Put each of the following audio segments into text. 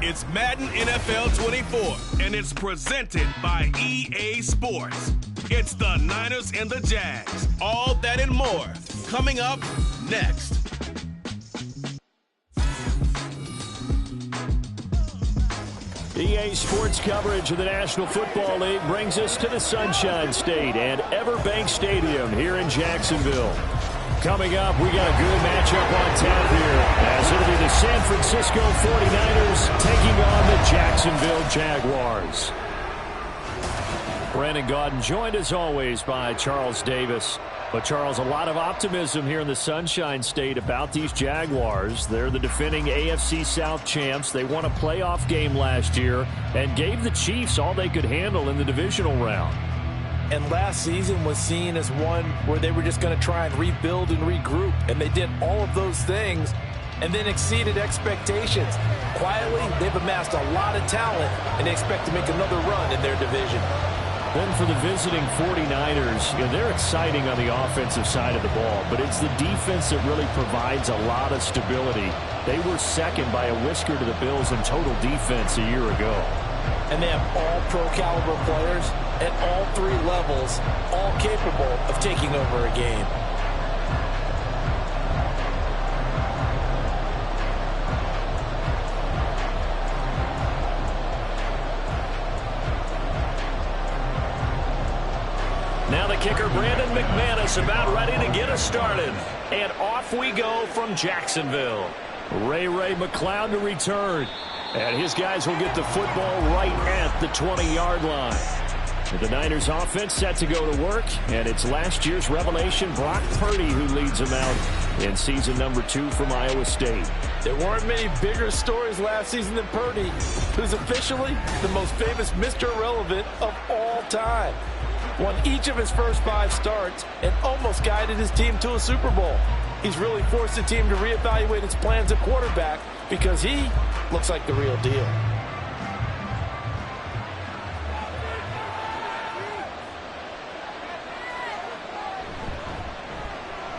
It's Madden NFL 24, and it's presented by EA Sports. It's the Niners and the Jags. All that and more. Coming up next. EA Sports coverage of the National Football League brings us to the Sunshine State and Everbank Stadium here in Jacksonville. Coming up, we got a good matchup on tap here, as it'll be the San Francisco 49ers taking on the Jacksonville Jaguars. Brandon Gaudin joined as always by Charles Davis. But, Charles, a lot of optimism here in the Sunshine State about these Jaguars. They're the defending AFC South champs. They won a playoff game last year and gave the Chiefs all they could handle in the divisional round. And last season was seen as one where they were just going to try and rebuild and regroup. And they did all of those things and then exceeded expectations. Quietly, they've amassed a lot of talent, and they expect to make another run in their division. Then for the visiting 49ers, they're exciting on the offensive side of the ball, but it's the defense that really provides a lot of stability. They were second by a whisker to the Bills in total defense a year ago. And they have all pro-caliber players at all three levels, all capable of taking over a game. Now the kicker, Brandon McManus, about ready to get us started. And off we go from Jacksonville. Ray McCloud to return. And his guys will get the football right at the 20-yard line. The Niners offense set to go to work, and it's last year's revelation, Brock Purdy, who leads them out in season number 2 from Iowa State. There weren't many bigger stories last season than Purdy, who's officially the most famous Mr. Irrelevant of all time. Won each of his first 5 starts and almost guided his team to a Super Bowl. He's really forced the team to reevaluate its plans at quarterback because he looks like the real deal.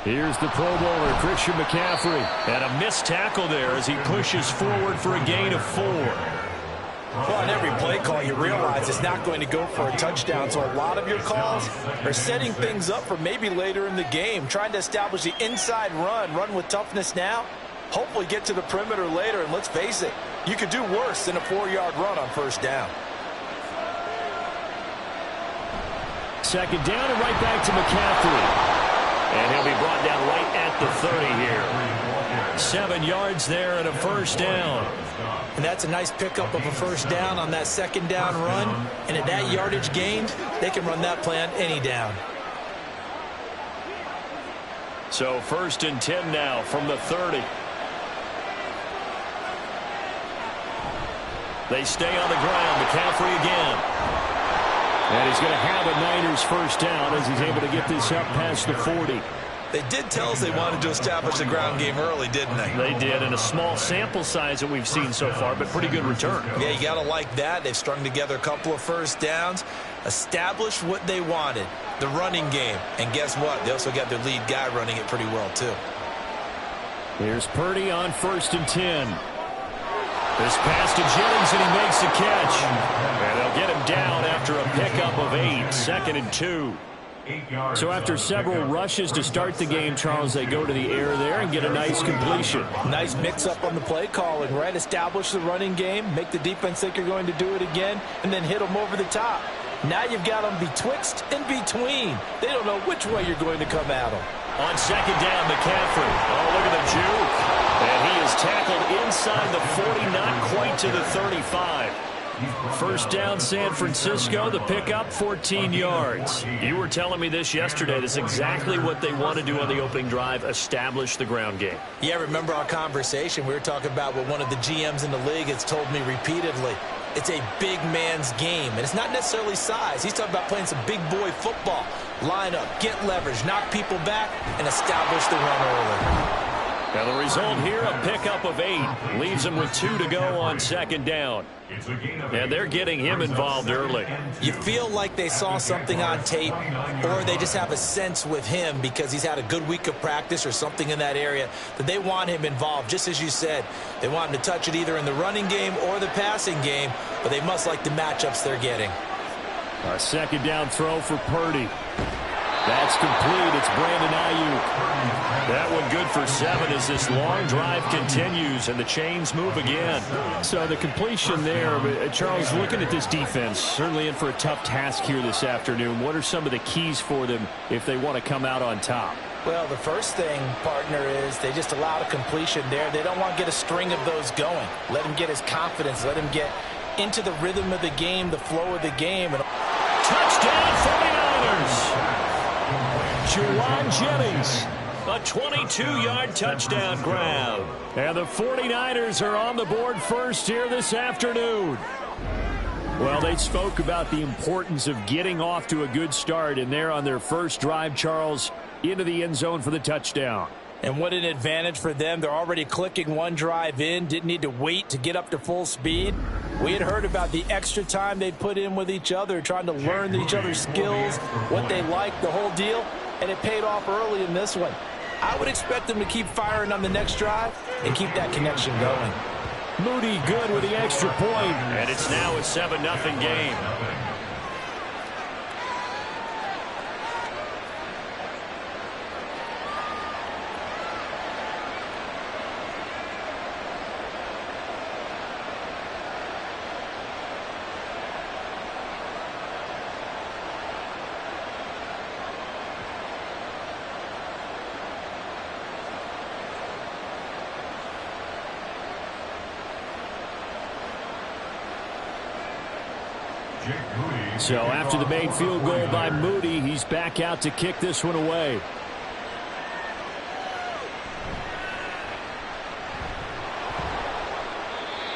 Here's the Pro Bowler, Christian McCaffrey. And a missed tackle there as he pushes forward for a gain of 4. Well, on every play call, you realize it's not going to go for a touchdown, so a lot of your calls are setting things up for maybe later in the game, trying to establish the inside run with toughness now, hopefully get to the perimeter later, and let's face it, you could do worse than a 4-yard run on first down. Second down and right back to McCaffrey. And he'll be brought down right at the 30 here. 7 yards there and a first down. And that's a nice pickup of a first down on that second down run. And at that yardage gained, they can run that play on any down. So 1st and 10 now from the 30. They stay on the ground. McCaffrey again. And he's going to have a Niners first down as he's able to get this up past the 40. They did tell us they wanted to establish the ground game early, didn't they? They did, and a small sample size that we've seen so far, but pretty good return. Yeah, you got to like that. They've strung together a couple of first downs, established what they wanted, the running game. And guess what? They also got their lead guy running it pretty well, too. Here's Purdy on 1st and 10. This pass to Jennings, and he makes the catch. And they'll get him down after a pickup of 8, 2nd and 2. So after several rushes to start the game, Charles, they go to the air there and get a nice completion. Nice mix-up on the play calling, right? Establish the running game, make the defense think you're going to do it again, and then hit them over the top. Now you've got them betwixt and between. They don't know which way you're going to come at them. On 2nd down, McCaffrey. Oh, look at the juke. And he is tackled inside the 40, not quite to the 35. First down, San Francisco. The pickup, 14 yards. You were telling me this yesterday. This is exactly what they want to do on the opening drive, establish the ground game. Yeah, remember our conversation? We were talking about what one of the GMs in the league has told me repeatedly. It's a big man's game, and it's not necessarily size. He's talking about playing some big boy football. Line up, get leverage, knock people back, and establish the run early. And the result here, a pickup of 8. Leaves them with 2 to go on second down. And they're getting him involved early. You feel like they saw something on tape, or they just have a sense with him because he's had a good week of practice or something in that area that they want him involved. Just as you said, they want him to touch it either in the running game or the passing game, but they must like the matchups they're getting. A second down throw for Purdy. That's complete. It's Brandon Ayuk. That one good for 7 as this long drive continues and the chains move again. So the completion there, Charles, looking at this defense, certainly in for a tough task here this afternoon. What are some of the keys for them if they want to come out on top? Well, the first thing, partner, is they just allowed a completion there. They don't want to get a string of those going. Let him get his confidence. Let him get into the rhythm of the game, the flow of the game. Touchdown 49ers! Juwan Jennings, a 22-yard touchdown grab. And the 49ers are on the board first here this afternoon. Well, they spoke about the importance of getting off to a good start, and they're on their first drive, Charles, into the end zone for the touchdown. And what an advantage for them. They're already clicking one drive in, didn't need to wait to get up to full speed. We had heard about the extra time they put in with each other, trying to learn each other's skills, what they like, the whole deal, and it paid off early in this one. I would expect them to keep firing on the next drive and keep that connection going. Moody good with the extra point, and it's now a 7-0 game. So after the made field goal by Moody, he's back out to kick this one away.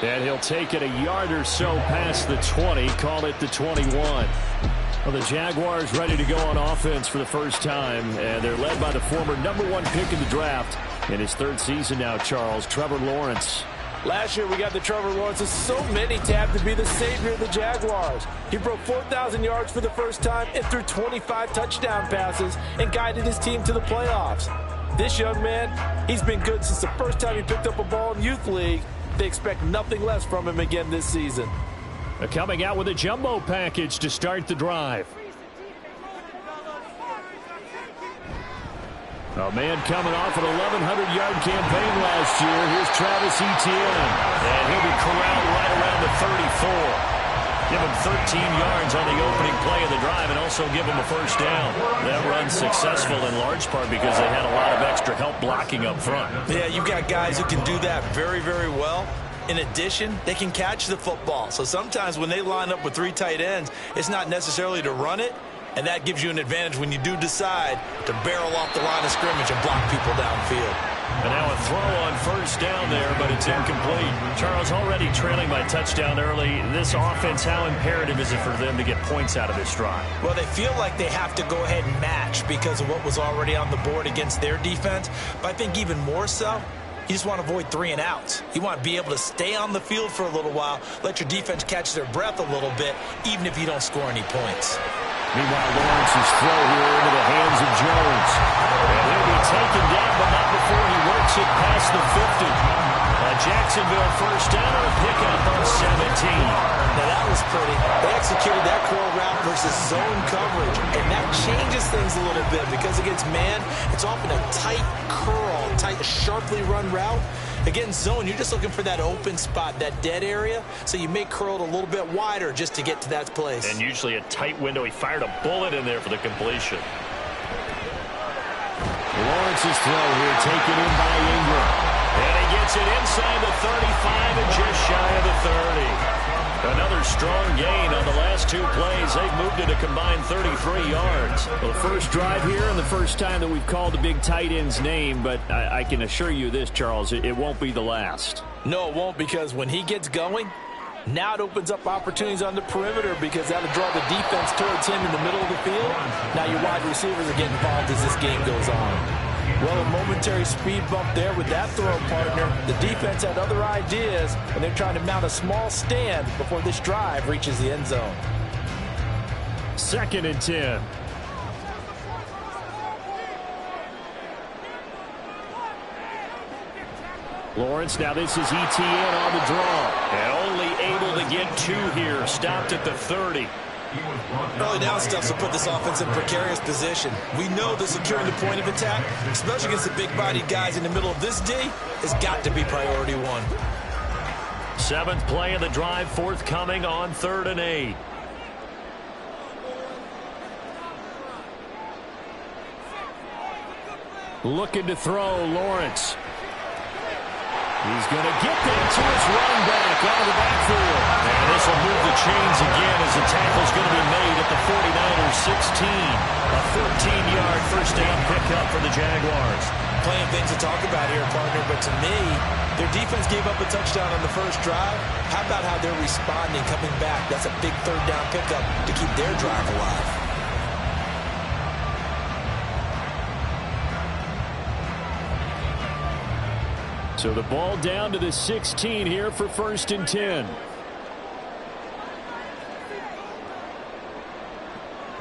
And he'll take it a yard or so past the 20, call it the 21. Well, the Jaguars ready to go on offense for the first time, and they're led by the former #1 pick in the draft in his 3rd season now, Charles, Trevor Lawrence. Last year we got the Trevor Lawrences. So many tabbed to be the savior of the Jaguars. He broke 4,000 yards for the first time and threw 25 touchdown passes and guided his team to the playoffs. This young man, he's been good since the first time he picked up a ball in Youth League. They expect nothing less from him again this season. Coming out with a jumbo package to start the drive. A man coming off an 1,100-yard campaign last year. Here's Travis Etienne. And he'll be corralled right around the 34. Give him 13 yards on the opening play of the drive and also give him a first down. That run's successful in large part because they had a lot of extra help blocking up front. Yeah, you got guys who can do that very, very well. In addition, they can catch the football. So sometimes when they line up with 3 tight ends, it's not necessarily to run it. And that gives you an advantage when you do decide to barrel off the line of scrimmage and block people downfield. And now a throw on first down there, but it's incomplete. Charles, already trailing by touchdown early. This offense, how imperative is it for them to get points out of this drive? Well, they feel like they have to go ahead and match because of what was already on the board against their defense. But I think even more so, you just want to avoid 3 and outs. You want to be able to stay on the field for a little while, let your defense catch their breath a little bit, even if you don't score any points. Meanwhile, Lawrence's throw here into the hands of Jones. And he'll be taken down, but not before he works it past the 50. A Jacksonville first down or a pickup on 17. Now that was pretty. They executed that curl route versus zone coverage, and that changes things a little bit because against man, it's often a tight curl, tight, sharply run route. Against zone, you're just looking for that open spot, that dead area, so you may curl it a little bit wider just to get to that place. And usually a tight window. He fired a bullet in there for the completion. Lawrence's throw here taken in by Ingram. And he gets it inside the 35 and just shy of the 30. Another strong gain on the last 2 plays. They've moved it a combined 33 yards. Well, the first drive here and the first time that we've called the big tight end's name, but I can assure you this, Charles, it won't be the last. No, it won't, because when he gets going, now it opens up opportunities on the perimeter because that'll draw the defense towards him in the middle of the field. Now your wide receivers are getting involved as this game goes on. Well, a momentary speed bump there with that throw, partner. The defense had other ideas, and they're trying to mount a small stand before this drive reaches the end zone. 2nd and 10. Lawrence, now this is ETN on the draw. And only able to get 2 here. Stopped at the 30. Early down stuff will put this offense in a precarious position. We know that securing the point of attack, especially against the big-bodied guys in the middle of this D, has got to be priority 1. 7th play of the drive, forthcoming on 3rd and 8. Looking to throw, Lawrence. He's going to get that to his running back out of the backfield. And this will move the chains again as the tackle's going to be made at the 49ers 16. A 14-yard first down pickup for the Jaguars. Plenty of things to talk about here, partner, but to me, their defense gave up a touchdown on the first drive. How about how they're responding, coming back? That's a big 3rd down pickup to keep their drive alive. So the ball down to the 16 here for 1st and 10.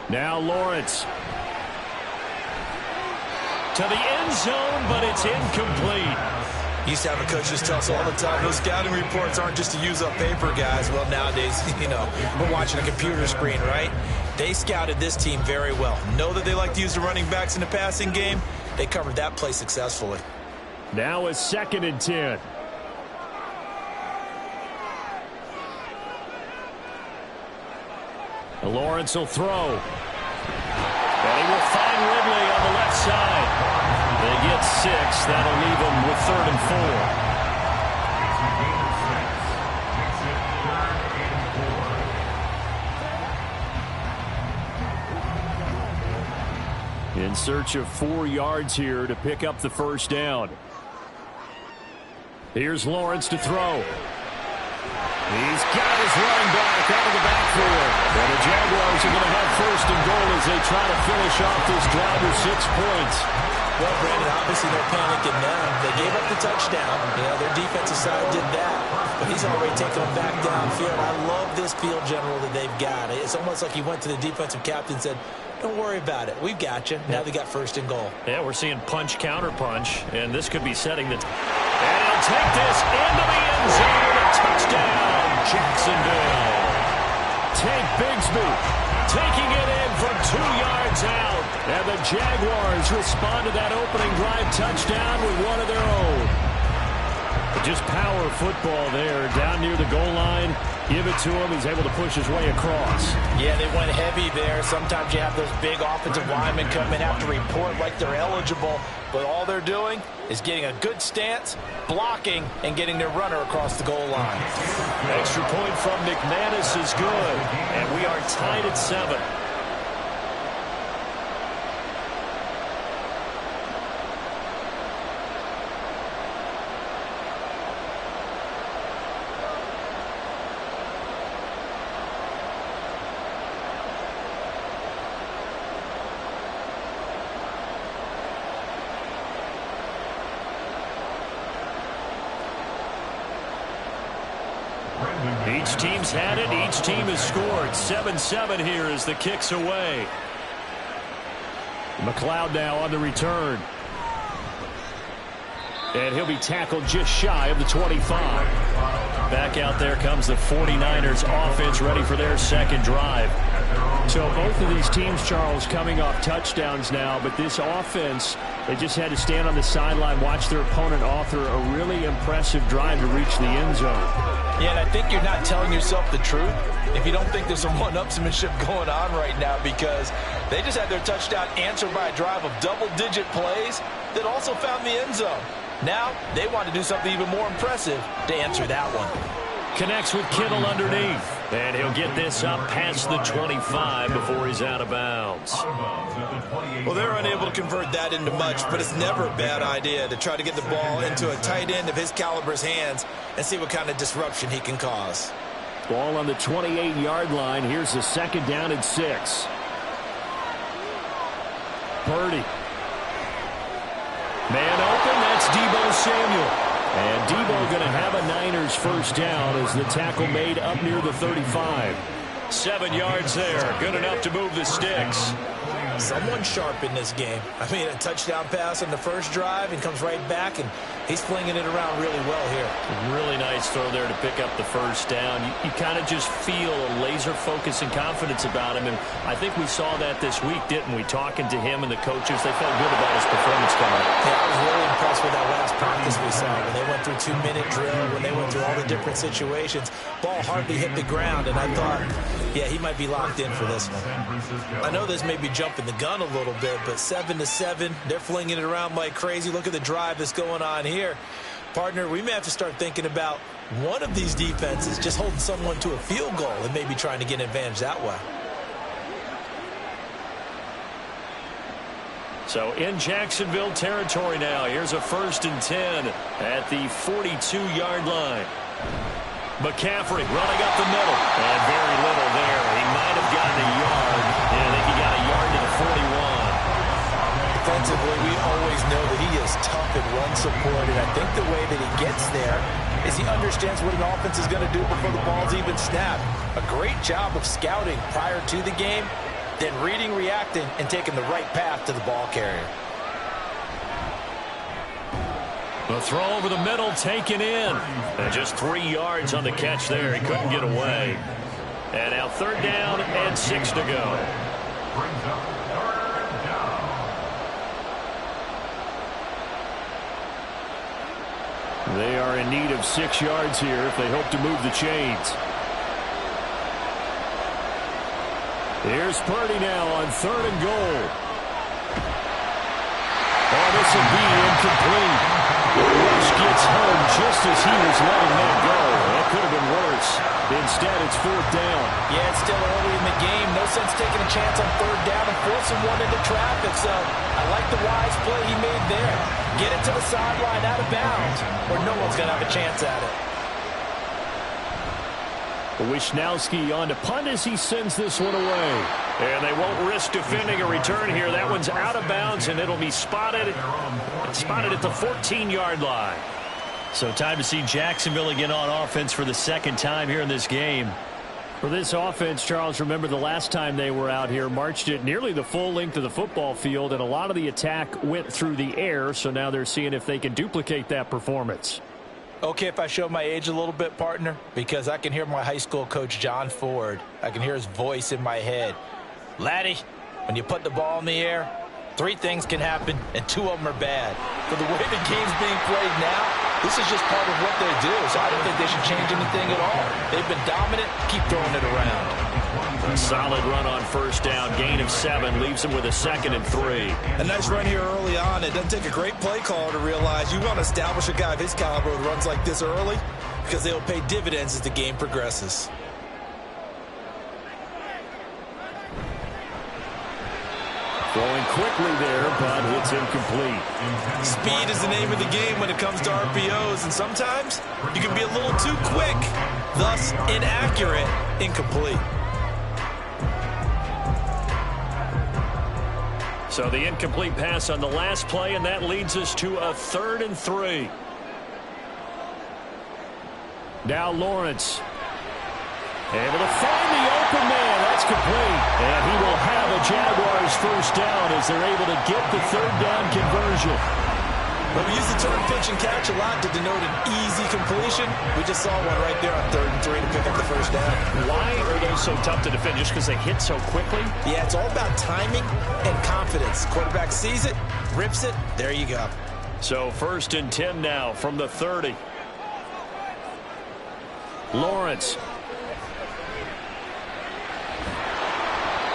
Now Lawrence. To the end zone, but it's incomplete. Used to have a coach just tell us all the time, those scouting reports aren't just to use up paper, guys. Well, nowadays, we're watching a computer screen, right? They scouted this team very well. Know that they like to use the running backs in the passing game. They covered that play successfully. Now a 2nd and 10. Lawrence will throw. And he will find Ridley on the left side. They get 6. That'll leave them with 3rd and 4. In search of 4 yards here to pick up the first down. Here's Lawrence to throw. He's got his running back out of the backfield. And the Jaguars are going to have 1st and goal as they try to finish off this drive with 6 points. Well, Brandon, obviously they're panicking now. They gave up the touchdown. Their defensive side did that. But he's already taken them back downfield. I love this field general that they've got. It's almost like he went to the defensive captain and said, don't worry about it. We've got you. Now they got 1st and goal. Yeah, we're seeing punch, counter punch. And this could be setting the... And he'll take this into the end zone. A touchdown, Jacksonville. Tank Bigsby taking it in from 2 yards out. And the Jaguars respond to that opening drive touchdown with one of their own. Just power football there down near the goal line. Give it to him. He's able to push his way across. Yeah, they went heavy there. Sometimes you have those big offensive linemen come in, have to report like they're eligible. But all they're doing is getting a good stance, blocking, and getting their runner across the goal line. Extra point from McManus is good. And we are tied at 7. Each team's had it. Each team has scored. 7-7 here as the kick's away. McLeod now on the return. And he'll be tackled just shy of the 25. Back out there comes the 49ers offense ready for their 2nd drive. So both of these teams, Charles, coming off touchdowns now, but this offense, they just had to stand on the sideline, watch their opponent author a really impressive drive to reach the end zone. Yeah, and I think you're not telling yourself the truth if you don't think there's some one-upsmanship going on right now, because they just had their touchdown answered by a drive of double-digit plays that also found the end zone. Now they want to do something even more impressive to answer that one. Connects with Kittle underneath. And he'll get this up past the 25 before he's out of bounds. Well, they're unable to convert that into much, but it's never a bad idea to try to get the ball into a tight end of his caliber's hands and see what kind of disruption he can cause. Ball on the 28-yard line. Here's the 2nd down and 6. Purdy. Man open, that's Deebo Samuel. And Deebo going to have a Niners first down as the tackle made up near the 35. 7 yards there, good enough to move the sticks. Someone sharp in this game. I mean, a touchdown pass on the first drive and comes right back, and he's flinging it around really well here. Really nice throw there to pick up the first down. You kind of just feel a laser focus and confidence about him, and I think we saw that this week, didn't we? Talking to him and the coaches, they felt good about his performance coming up. Yeah, I was really impressed with that last practice we saw when they went through 2-minute drill, when they went through all the different situations. Ball hardly hit the ground, and I thought, yeah, he might be locked in for this one. I know this may be jumping the gun a little bit, but 7-7, they're flinging it around like crazy. Look at the drive that's going on here. Partner, we may have to start thinking about one of these defenses just holding someone to a field goal and maybe trying to get an advantage that way. So in Jacksonville territory now, here's a 1st and 10 at the 42-yard line. McCaffrey running up the middle, and very little there. He might have gotten a yard, and I think he got a yard to the 41. Defensively, we always know that he is tough in run support, and I think the way that he gets there is he understands what an offense is going to do before the ball's even snapped. A great job of scouting prior to the game, then reading, reacting, and taking the right path to the ball carrier. The throw over the middle taken in. And just 3 yards on the catch there. He couldn't get away. And now 3rd down and 6 to go. They are in need of 6 yards here if they hope to move the chains. Here's Purdy now on 3rd and goal. Oh, this will be incomplete. Rush gets home just as he was letting that go. That could have been worse. Instead, it's 4th down. Yeah, it's still early in the game. No sense taking a chance on 3rd down and forcing one into traffic. So I like the wise play he made there. Get it to the sideline out of bounds, or no one's going to have a chance at it. Wishnowski on to punt as he sends this one away. And they won't risk defending a return here. That one's out of bounds, and it'll be spotted at the 14-yard line. So time to see Jacksonville again on offense for the 2nd time here in this game. For this offense, Charles, remember the last time they were out here, marched it nearly the full length of the football field, and a lot of the attack went through the air, so now they're seeing if they can duplicate that performance. Okay, if I show my age a little bit, partner, because I can hear my high school coach, John Ford. I can hear his voice in my head. Laddie, when you put the ball in the air, 3 things can happen, and 2 of them are bad. For the way the game's being played now, this is just part of what they do, so I don't think they should change anything at all. They've been dominant. Keep throwing it around. A solid run on 1st down. Gain of 7 leaves him with a 2nd and 3. A nice run here early on. It doesn't take a great play caller to realize you want to establish a guy of his caliber who runs like this early because they'll pay dividends as the game progresses. Throwing quickly there, but it's incomplete. Speed is the name of the game when it comes to RPOs, and sometimes you can be a little too quick, thus inaccurate, incomplete. So the incomplete pass on the last play, and that leads us to a 3rd and 3. Now Lawrence. Able to find the open man. That's complete. And he will have a Jaguars first down as they're able to get the 3rd down conversion. But we use the term pitch and catch a lot to denote an easy completion. We just saw one right there on 3rd and 3 to pick up the first down. Why are those so tough to defend? Just because they hit so quickly? Yeah, it's all about timing and confidence. Quarterback sees it, rips it, there you go. So 1st and 10 now from the 30. Lawrence.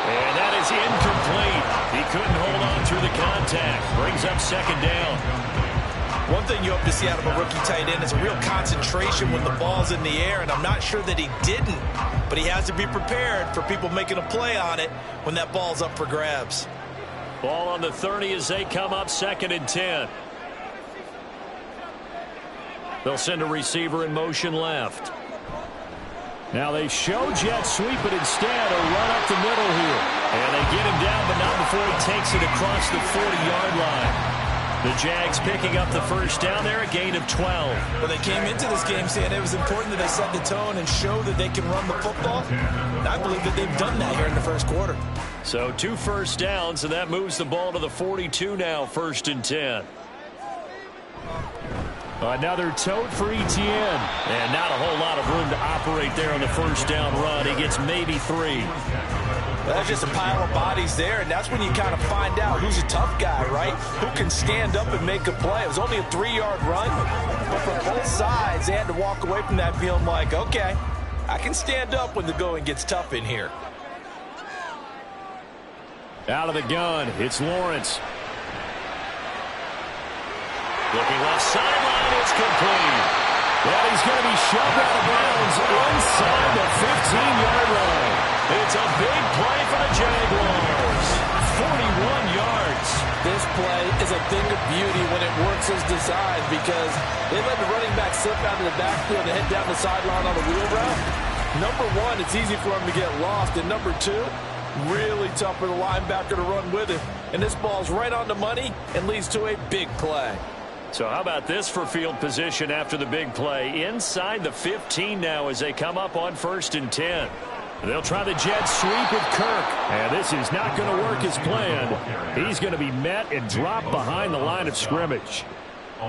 And that is incomplete. He couldn't hold on through the contact. Brings up 2nd down. One thing you hope to see out of a rookie tight end is a real concentration when the ball's in the air, and I'm not sure that he didn't, but he has to be prepared for people making a play on it when that ball's up for grabs. Ball on the 30 as they come up 2nd and 10. They'll send a receiver in motion left. Now they show jet sweep, but instead a run up the middle here. And they get him down, but not before he takes it across the 40-yard line. The Jags picking up the first down there, a gain of 12. Well, they came into this game saying it was important that they set the tone and show that they can run the football. And I believe that they've done that here in the first quarter. So 2 first downs, and that moves the ball to the 42 now, 1st and 10. Another tote for Etienne. And not a whole lot of room to operate there on the first down run. He gets maybe 3. That's just a pile of bodies there, and that's when you kind of find out who's a tough guy, right? Who can stand up and make a play. It was only a 3-yard run, but from both sides, they had to walk away from that feeling like, okay, I can stand up when the going gets tough in here. Out of the gun, it's Lawrence. Looking left sideline, it's complete. Well, he's going to be shoved out of bounds inside the 15-yard line. It's a big play for the Jaguars. 41 yards. This play is a thing of beauty when it works as designed because they let the running back slip out of the backfield and head down the sideline on a wheel route. Number one, it's easy for him to get lost. And number two, really tough for the linebacker to run with it. And this ball's right on the money and leads to a big play. So how about this for field position after the big play? Inside the 15 now as they come up on 1st and 10. They'll try the jet sweep with Kirk. And this is not going to work as planned. He's going to be met and dropped behind the line of scrimmage.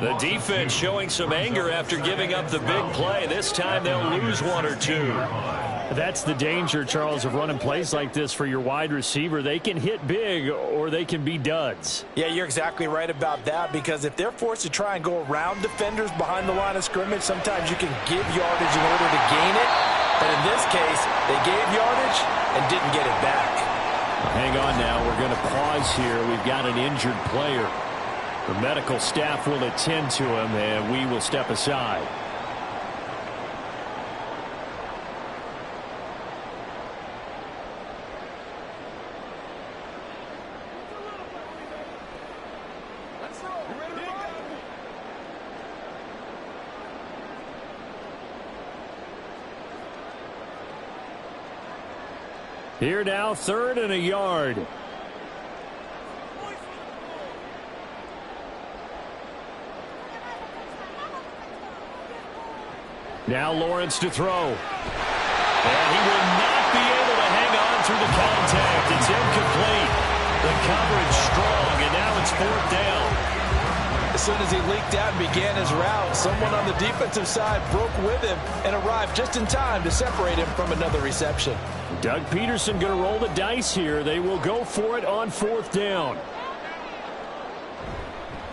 The defense showing some anger after giving up the big play. This time they'll lose 1 or 2. That's the danger, Charles, of running plays like this for your wide receiver. They can hit big or they can be duds. Yeah, you're exactly right about that because if they're forced to try and go around defenders behind the line of scrimmage, sometimes you can give yardage in order to gain it. But in this case, they gave yardage and didn't get it back. Hang on now. We're going to pause here. We've got an injured player. The medical staff will attend to him, and we will step aside. Here now, 3rd and a yard. Now Lawrence to throw. And he will not be able to hang on through the contact. It's incomplete. The coverage strong, and now it's 4th down. As soon as he leaked out and began his route, someone on the defensive side broke with him and arrived just in time to separate him from another reception. Doug Peterson going to roll the dice here. They will go for it on 4th down.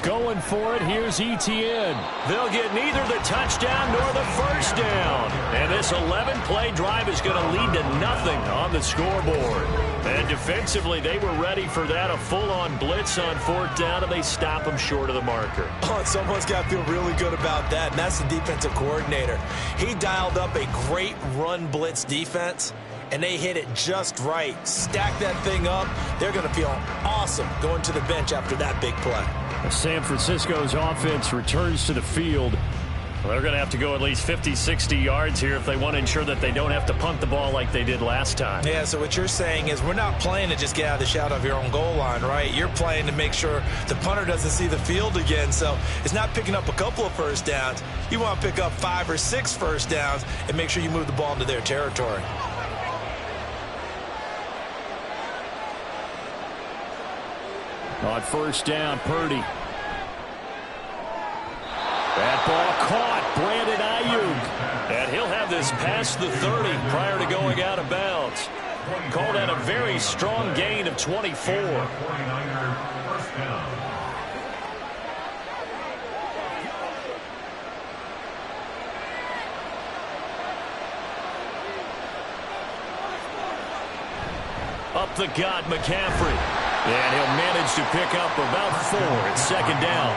Going for it, here's Etienne. They'll get neither the touchdown nor the first down. And this 11-play drive is going to lead to nothing on the scoreboard. And defensively, they were ready for that, a full-on blitz on 4th down, and they stop them short of the marker. Oh, someone's got to feel really good about that, and that's the defensive coordinator. He dialed up a great run blitz defense, and they hit it just right. Stack that thing up. They're going to feel awesome going to the bench after that big play. San Francisco's offense returns to the field. Well, they're going to have to go at least 50, 60 yards here if they want to ensure that they don't have to punt the ball like they did last time. Yeah, so what you're saying is we're not playing to just get out of the shadow of your own goal line, right? You're playing to make sure the punter doesn't see the field again. So it's not picking up a couple of first downs. You want to pick up 5 or 6 first downs and make sure you move the ball into their territory. On 1st down, Purdy. That ball caught. Brandon Ayuk. And he'll have this past the 30 prior to going out of bounds. Called out a very strong gain of 24. Up the gut, McCaffrey. And he'll manage to pick up about 4 at 2nd down.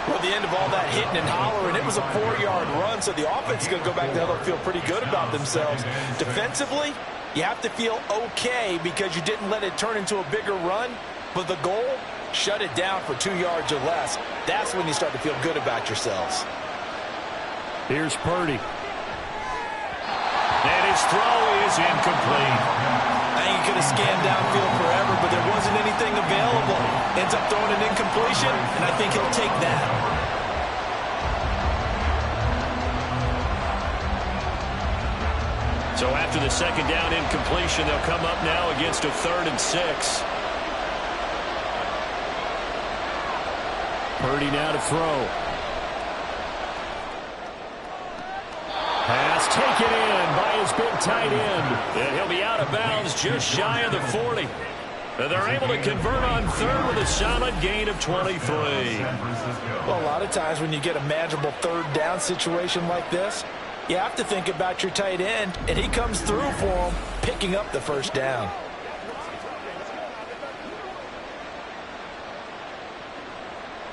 Well, the end of all that hitting and hollering, it was a 4-yard run, so the offense is going to go back there and feel pretty good about themselves. Defensively, you have to feel okay because you didn't let it turn into a bigger run, but the goal, shut it down for 2 yards or less. That's when you start to feel good about yourselves. Here's Purdy. And his throw is incomplete. he could have scanned downfield forever, but there wasn't anything available. Ends up throwing an incompletion, and I think he'll take that. So after the second down incompletion, they'll come up now against a 3rd and 6. Purdy now to throw. Pass taken in by his big tight end. And he'll be out of bounds just shy of the 40. And they're able to convert on 3rd with a solid gain of 23. Well, a lot of times when you get a manageable 3rd down situation like this, you have to think about your tight end, and he comes through for him, picking up the 1st down.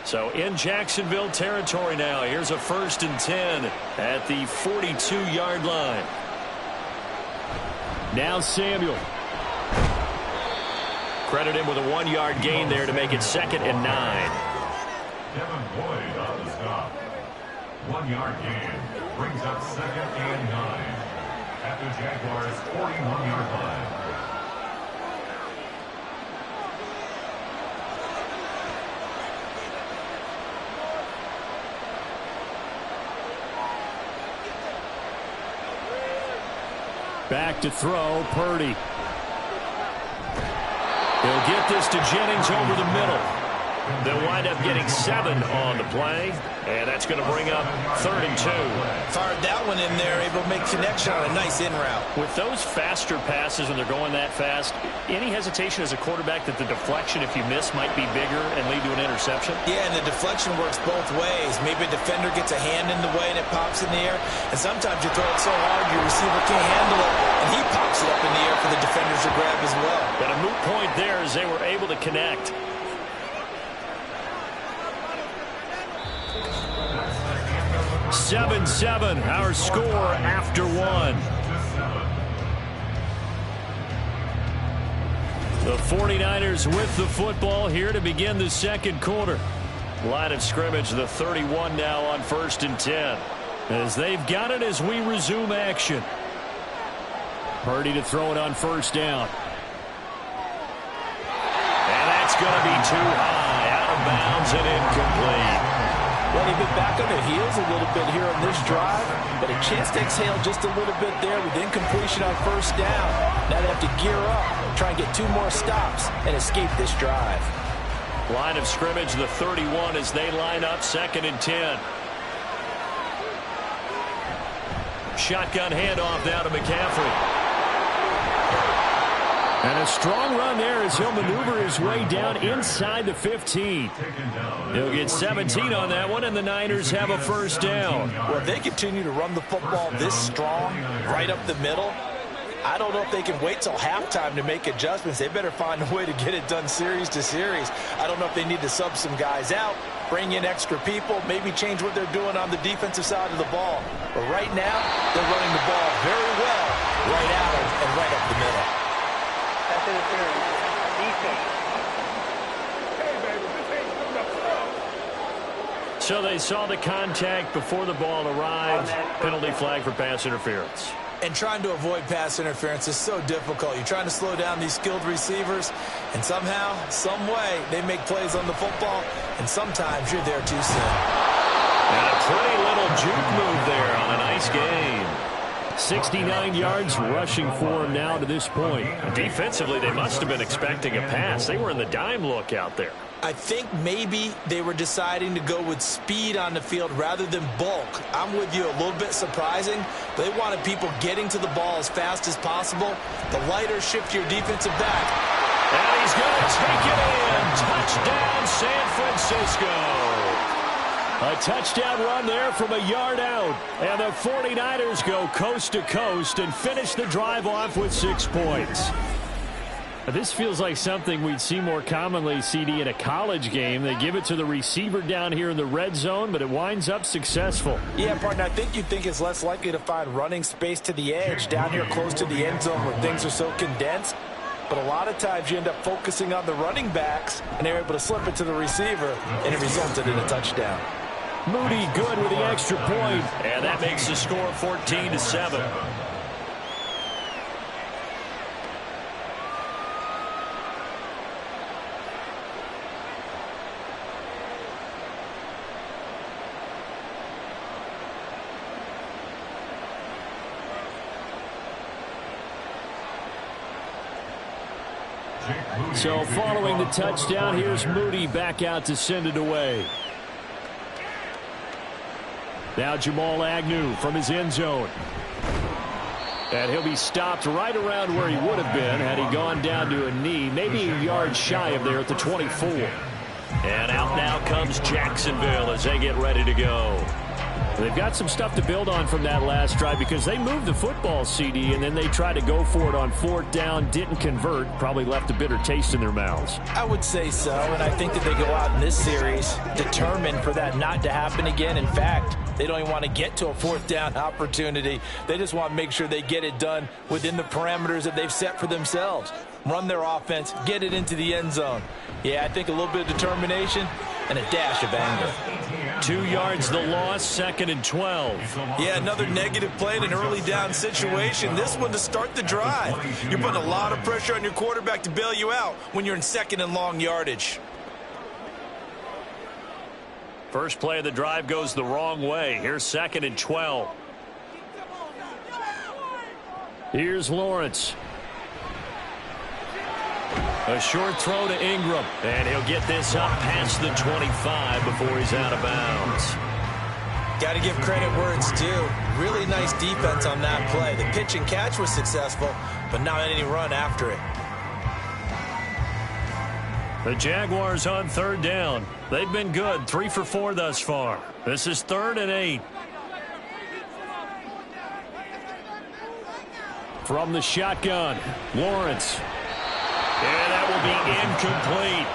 So in Jacksonville territory now. Here's a 1st and 10 at the 42-yard line. Now Samuel. Credit him with a 1-yard gain there to make it 2nd and 9. Devin Boyd on the stop. 1-yard gain brings up 2nd and 9 at the Jaguars' 41-yard line. Back to throw, Purdy. He'll get this to Jennings over the middle. They'll wind up getting 7 on the play, and that's going to bring up 3rd and 2. Fired that one in there, able to make connection on a nice in route. With those faster passes when they're going that fast, any hesitation as a quarterback that the deflection, if you miss, might be bigger and lead to an interception? Yeah, and the deflection works both ways. Maybe a defender gets a hand in the way and it pops in the air, and sometimes you throw it so hard your receiver can't handle it, and he pops it up in the air for the defenders to grab as well. But a moot point there as they were able to connect. 7-7, our score after 1. The 49ers with the football here to begin the 2nd quarter. Line of scrimmage, the 31 now on 1st and 10. As they've got it as we resume action. Purdy to throw it on 1st down. And that's going to be too high, out of bounds and incomplete. Well, they've been back on their heels a little bit here on this drive, but a chance to exhale just a little bit there with incompletion on 1st down. Now they have to gear up, try and get 2 more stops, and escape this drive. Line of scrimmage, the 31 as they line up 2nd and 10. Shotgun handoff now to McCaffrey. And a strong run there as he'll maneuver his way down inside the 15. He'll get 17 on that one, and the Niners have a 1st down. Well, if they continue to run the football this strong, right up the middle, I don't know if they can wait till halftime to make adjustments. They better find a way to get it done series to series. I don't know if they need to sub some guys out, bring in extra people, maybe change what they're doing on the defensive side of the ball. But right now, they're running the ball very well right out and right up the middle. So they saw the contact before the ball arrived. Penalty flag for pass interference. And trying to avoid pass interference is so difficult. You're trying to slow down these skilled receivers, and somehow, some way, they make plays on the football, and sometimes you're there too soon. And a pretty little juke move there on a nice game. 69 yards rushing for him now to this point. Defensively, they must have been expecting a pass. They were in the dime look out there. I think maybe they were deciding to go with speed on the field rather than bulk. I'm with you, a little bit surprising. They wanted people getting to the ball as fast as possible. The lighter, shiftier defensive back. And he's going to take it in. Touchdown, San Francisco. A touchdown run there from a yard out. And the 49ers go coast to coast and finish the drive off with 6 points. This feels like something we'd see more commonly, CD, in a college game. They give it to the receiver down here in the red zone, but it winds up successful. Yeah, partner, I think you'd think it's less likely to find running space to the edge down here close to the end zone where things are so condensed. But a lot of times you end up focusing on the running backs, and they're able to slip it to the receiver, and it resulted in a touchdown. Moody good with the extra point, and that makes the score 14-7. So following the touchdown, here's Moody back out to send it away. Now Jamal Agnew from his end zone. And he'll be stopped right around where he would have been had he gone down to a knee, maybe a yard shy of there at the 24. And out now comes Jacksonville as they get ready to go. They've got some stuff to build on from that last drive because they moved the football, CD, and then they tried to go for it on 4th down, didn't convert, probably left a bitter taste in their mouths. I would say so, and I think that they go out in this series determined for that not to happen again. In fact, they don't even want to get to a 4th down opportunity. They just want to make sure they get it done within the parameters that they've set for themselves. Run their offense, get it into the end zone. Yeah, I think a little bit of determination and a dash of anger. 2 yards the loss, 2nd and 12. Yeah, another negative play in an early down situation. This one to start the drive. You're putting a lot of pressure on your quarterback to bail you out when you're in 2nd and long yardage. First play of the drive goes the wrong way. Here's 2nd and 12. Here's Lawrence. A short throw to Ingram, and he'll get this up past the 25 before he's out of bounds. Got to give credit where it's due. Really nice defense on that play. The pitch and catch was successful, but not any run after it. The Jaguars on 3rd down. They've been good, 3 for 4 thus far. This is 3rd and 8. From the shotgun, Lawrence. And that will be incomplete.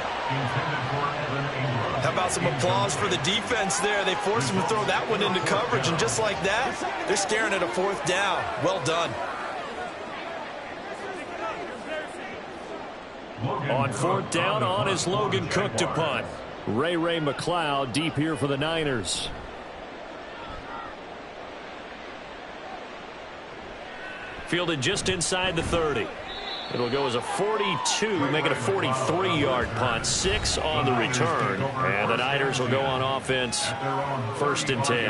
How about some applause for the defense there? They forced him to throw that one into coverage, and just like that, they're staring at a 4th down. Well done. On 4th down, on is Logan Cook to punt. Ray McCloud deep here for the Niners. Fielded just inside the 30. It'll go as a 42, make it a 43-yard punt. 6 on the return. And the Niners will go on offense, 1st and 10.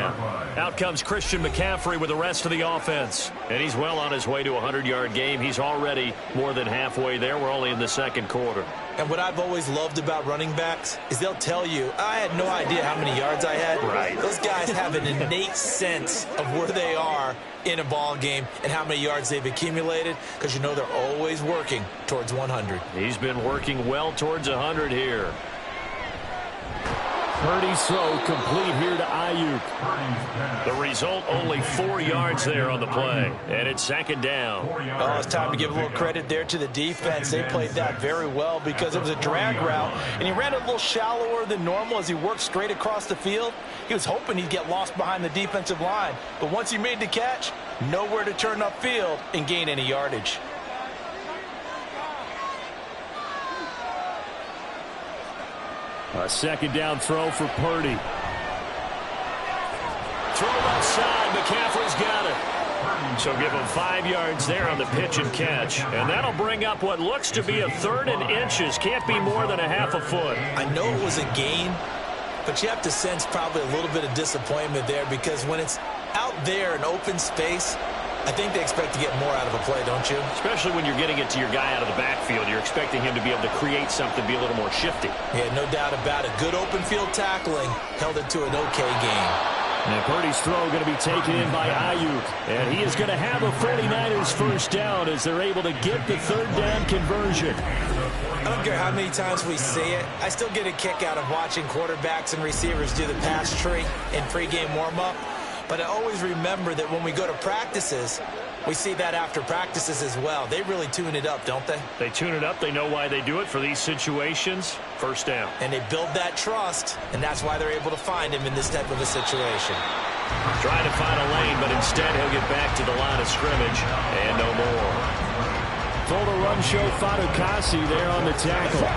Out comes Christian McCaffrey with the rest of the offense. And he's well on his way to a 100-yard game. He's already more than halfway there. We're only in the 2nd quarter. And what I've always loved about running backs is they'll tell you, I had no idea how many yards I had. Right. Those guys have an innate sense of where they are in a ball game and how many yards they've accumulated, because you know they're always working towards 100. He's been working well towards 100 here. Purdy's throw complete here to Ayuk. The result, only 4 yards there on the play. And it's 2nd down. Oh, it's time to give a little credit there to the defense. They played that very well because it was a drag route, and he ran a little shallower than normal as he worked straight across the field. He was hoping he'd get lost behind the defensive line. But once he made the catch, nowhere to turn upfield and gain any yardage. A 2nd down throw for Purdy. Throw outside. McCaffrey's got it. So give him 5 yards there on the pitch and catch. And that'll bring up what looks to be a 3rd and inches. Can't be more than a half a foot. I know it was a gain, but you have to sense probably a little bit of disappointment there, because when it's out there in open space, I think they expect to get more out of a play, don't you? Especially when you're getting it to your guy out of the backfield. You're expecting him to be able to create something, be a little more shifty. Yeah, no doubt about it. Good open field tackling held it to an okay game. And Purdy's throw going to be taken in by Ayuk. And he is going to have a 49ers 1st down as they're able to get the 3rd down conversion. I don't care how many times we see it. I still get a kick out of watching quarterbacks and receivers do the pass tree in pregame warm-up. But I always remember that when we go to practices, we see that after practices as well. They really tune it up, don't they? They tune it up. They know why they do it for these situations. 1st down. And they build that trust, and that's why they're able to find him in this type of a situation. Trying to find a lane, but instead he'll get back to the line of scrimmage and no more. Total run show Fatukasi there on the tackle.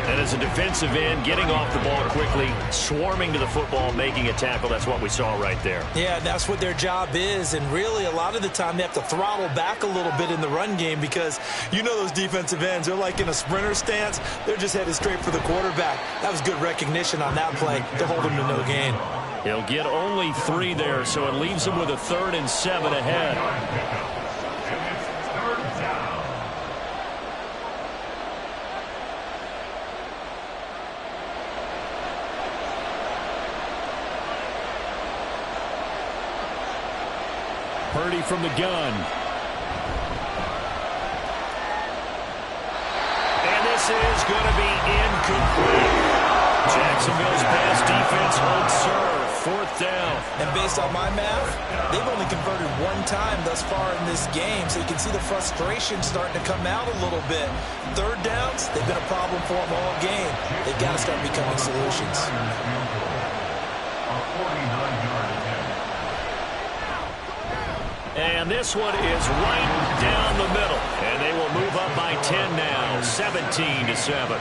And as a defensive end, getting off the ball quickly, swarming to the football, making a tackle, that's what we saw right there. Yeah, that's what their job is, and really a lot of the time they have to throttle back a little bit in the run game, because you know those defensive ends, they're like in a sprinter stance. They're just headed straight for the quarterback. That was good recognition on that play to hold him to no gain. He'll get only 3 there, so it leaves him with a 3rd and 7 ahead. Purdy from the gun. And this is going to be incomplete. Jacksonville's pass defense holds serve. 4th down. And based on my math, they've only converted one time thus far in this game, so you can see the frustration starting to come out a little bit. 3rd downs, they've been a problem for them all game. They've got to start becoming solutions. And this one is right down the middle. And they will move up by 10 now, 17-7.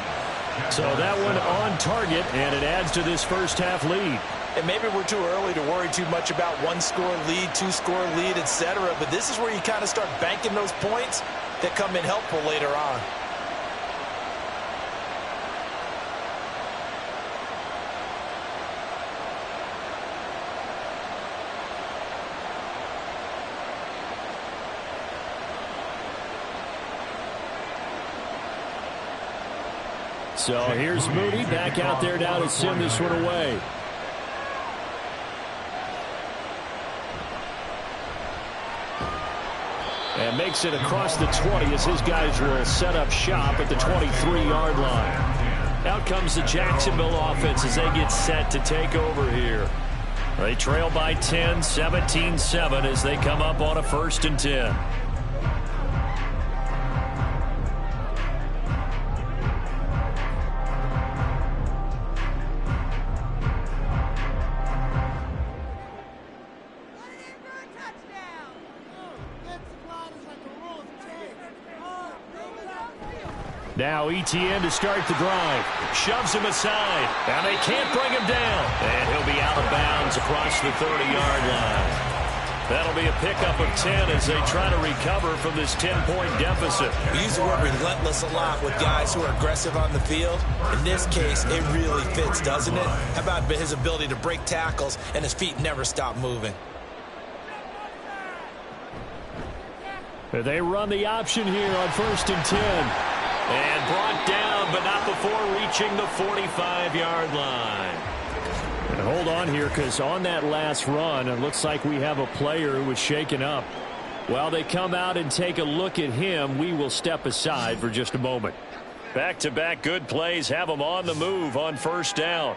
So that one on target, and it adds to this first half lead. And maybe we're too early to worry too much about 1-score lead, 2-score lead, etc. But this is where you kind of start banking those points that come in helpful later on. So here's Moody back out there now to send this one away. And makes it across the 20 as his guys will set up shop at the 23-yard line. Out comes the Jacksonville offense as they get set to take over here. They trail by 10, 17-7 as they come up on a 1st and 10. Now Etienne to start the drive. Shoves him aside. And they can't bring him down. And he'll be out of bounds across the 30-yard line. That'll be a pickup of 10 as they try to recover from this 10-point deficit. We use the word relentless a lot with guys who are aggressive on the field. In this case, it really fits, doesn't it? How about his ability to break tackles and his feet never stop moving? They run the option here on 1st and 10. And brought down, but not before reaching the 45-yard line. And hold on here, because on that last run, it looks like we have a player who was shaken up. While they come out and take a look at him, we will step aside for just a moment. Back-to-back good plays have them on the move on 1st down.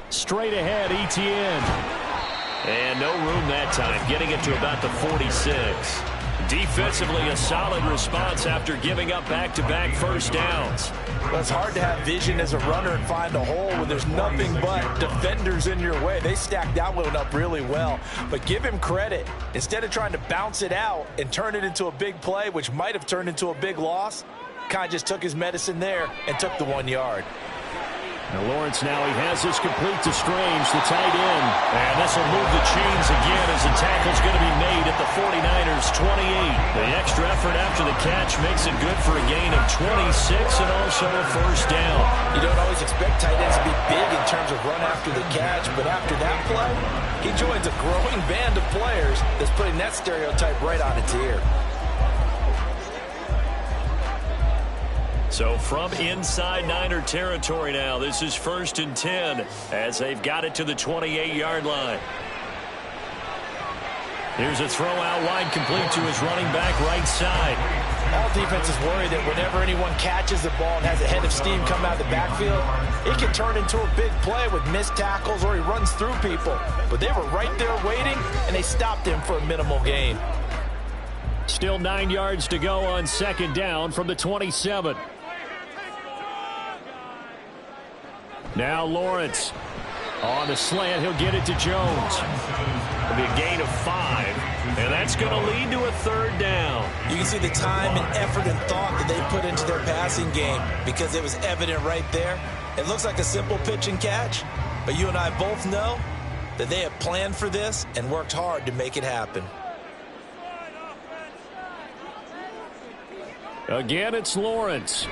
Straight ahead, Etienne. And no room that time, getting it to about the 46. Defensively, a solid response after giving up back-to-back 1st downs. Well, it's hard to have vision as a runner and find a hole when there's nothing but defenders in your way. They stacked that one up really well. But give him credit. Instead of trying to bounce it out and turn it into a big play, which might have turned into a big loss, kind of just took his medicine there and took the 1 yard. Now Lawrence now he has this complete to Strange, the tight end. And this will move the chains again as the tackle's going to be made at the 49ers' 28. The extra effort after the catch makes it good for a gain of 26 and also a 1st down. You don't always expect tight ends to be big in terms of run after the catch, but after that play, he joins a growing band of players that's putting that stereotype right on its ear. So from inside Niner territory now, this is 1st and 10 as they've got it to the 28-yard line. Here's a throw out wide complete to his running back right side. All defenses worry that whenever anyone catches the ball and has a head of steam come out of the backfield, it can turn into a big play with missed tackles or he runs through people. But they were right there waiting, and they stopped him for a minimal gain. Still 9 yards to go on 2nd down from the 27. Now Lawrence on the slant. He'll get it to Jones. It'll be a gain of 5, and that's going to lead to a 3rd down. You can see the time and effort and thought that they put into their passing game because it was evident right there. It looks like a simple pitch and catch, but you and I both know that they have planned for this and worked hard to make it happen. Again, it's Lawrence.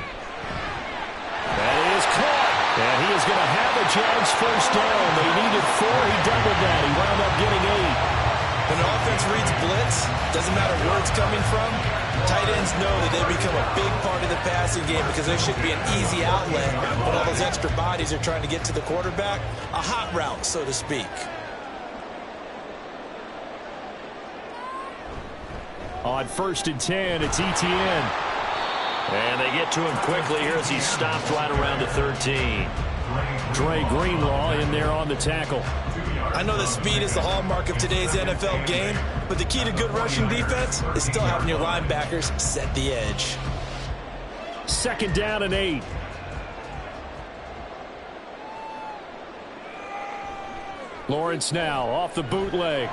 That is caught. And he is going to have a Jags 1st down. They needed 4. He doubled that. He wound up getting 8. When an offense reads blitz, doesn't matter where it's coming from, tight ends know that they become a big part of the passing game because there should be an easy outlet when all those extra bodies are trying to get to the quarterback. A hot route, so to speak. On 1st and 10, it's Etienne. And they get to him quickly here as he's stopped right around the 13. Dre Greenlaw in there on the tackle. I know that speed is the hallmark of today's NFL game, but the key to good rushing defense is still having your linebackers set the edge. 2nd down and 8. Lawrence now off the bootleg.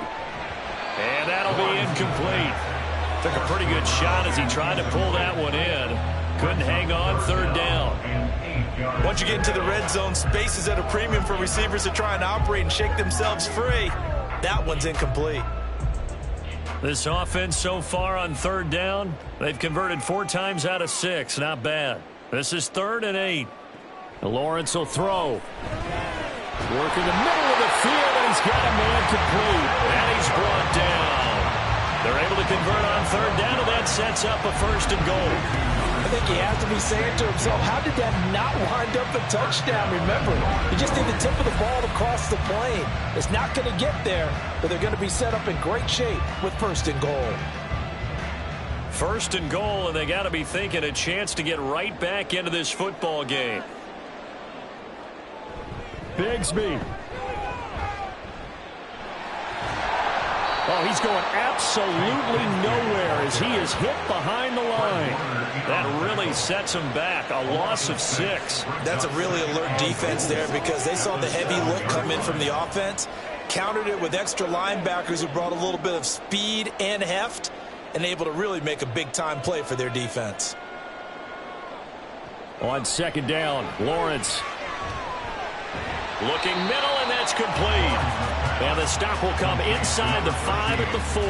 And that'll be incomplete. Took a pretty good shot as he tried to pull that one in. Couldn't hang on. 3rd down. Once you get into the red zone, space is at a premium for receivers to try and operate and shake themselves free. That one's incomplete. This offense so far on 3rd down, they've converted 4 times out of 6. Not bad. This is 3rd and 8. Lawrence will throw. Working the middle of the field, and he's got a man complete. And he's brought down. They're able to convert on 3rd down, and that sets up a 1st and goal. I think he has to be saying to himself, how did that not wind up a touchdown? Remember, you just need the tip of the ball to cross the plane. It's not going to get there, but they're going to be set up in great shape with 1st and goal. 1st and goal, and they got to be thinking a chance to get right back into this football game. Bigsby. Oh, he's going absolutely nowhere as he is hit behind the line. That really sets him back. A loss of 6. That's a really alert defense there because they saw the heavy look come in from the offense, countered it with extra linebackers who brought a little bit of speed and heft, and able to really make a big-time play for their defense. On 2nd down, Lawrence. Looking middle, and that's complete. And the stop will come inside the 5 at the 4.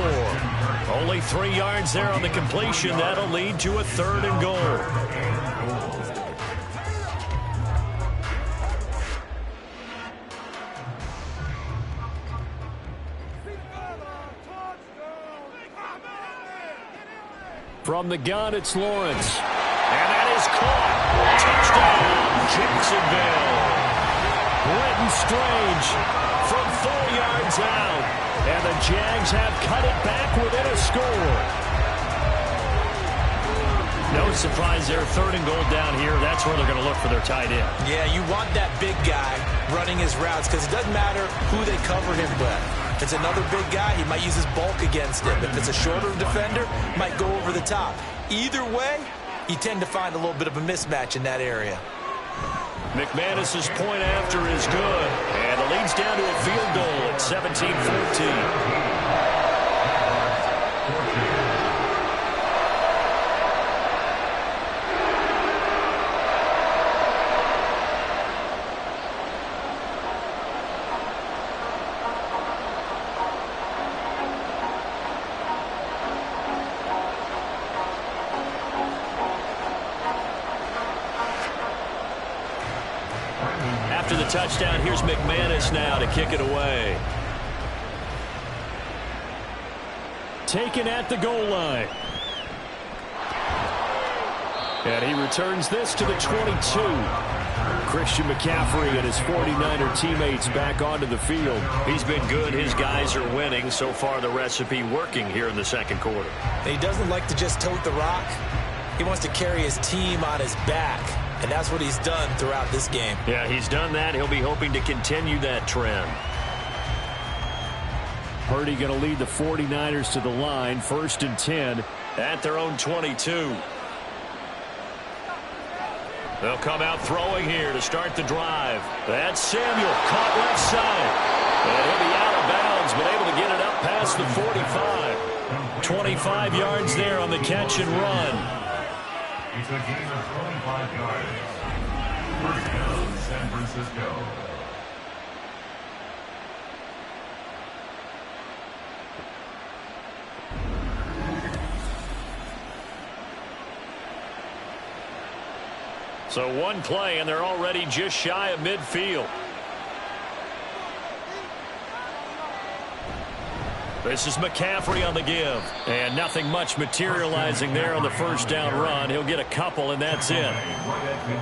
Only 3 yards there on the completion. That'll lead to a 3rd and goal. From the gun, it's Lawrence. And that is caught. Touchdown, Jacksonville. Brenton Strange from 4 yards out. And the Jags have cut it back within a score. No surprise there. 3rd and goal down here. That's where they're going to look for their tight end. Yeah, you want that big guy running his routes because it doesn't matter who they cover him with. If it's another big guy, he might use his bulk against him. If it's a shorter defender, might go over the top. Either way, you tend to find a little bit of a mismatch in that area. McManus's point after is good. And it leads down to a field goal at 17-14. After the touchdown, here's McManus now to kick it away. Taken at the goal line. And he returns this to the 22. Christian McCaffrey and his 49er teammates back onto the field. He's been good. His guys are winning. So far, the recipe working here in the 2nd quarter. He doesn't like to just tote the rock. He wants to carry his team on his back. And that's what he's done throughout this game. Yeah, he's done that. He'll be hoping to continue that trend. Purdy going to lead the 49ers to the line. 1st and 10 at their own 22. They'll come out throwing here to start the drive. That's Samuel, caught left side. And he'll be out of bounds, but able to get it up past the 45. 25 yards there on the catch and run. It's a gain of 25 yards. First down, San Francisco. So one play, and they're already just shy of midfield. This is McCaffrey on the give. And nothing much materializing there on the 1st down run. He'll get a couple, and that's it.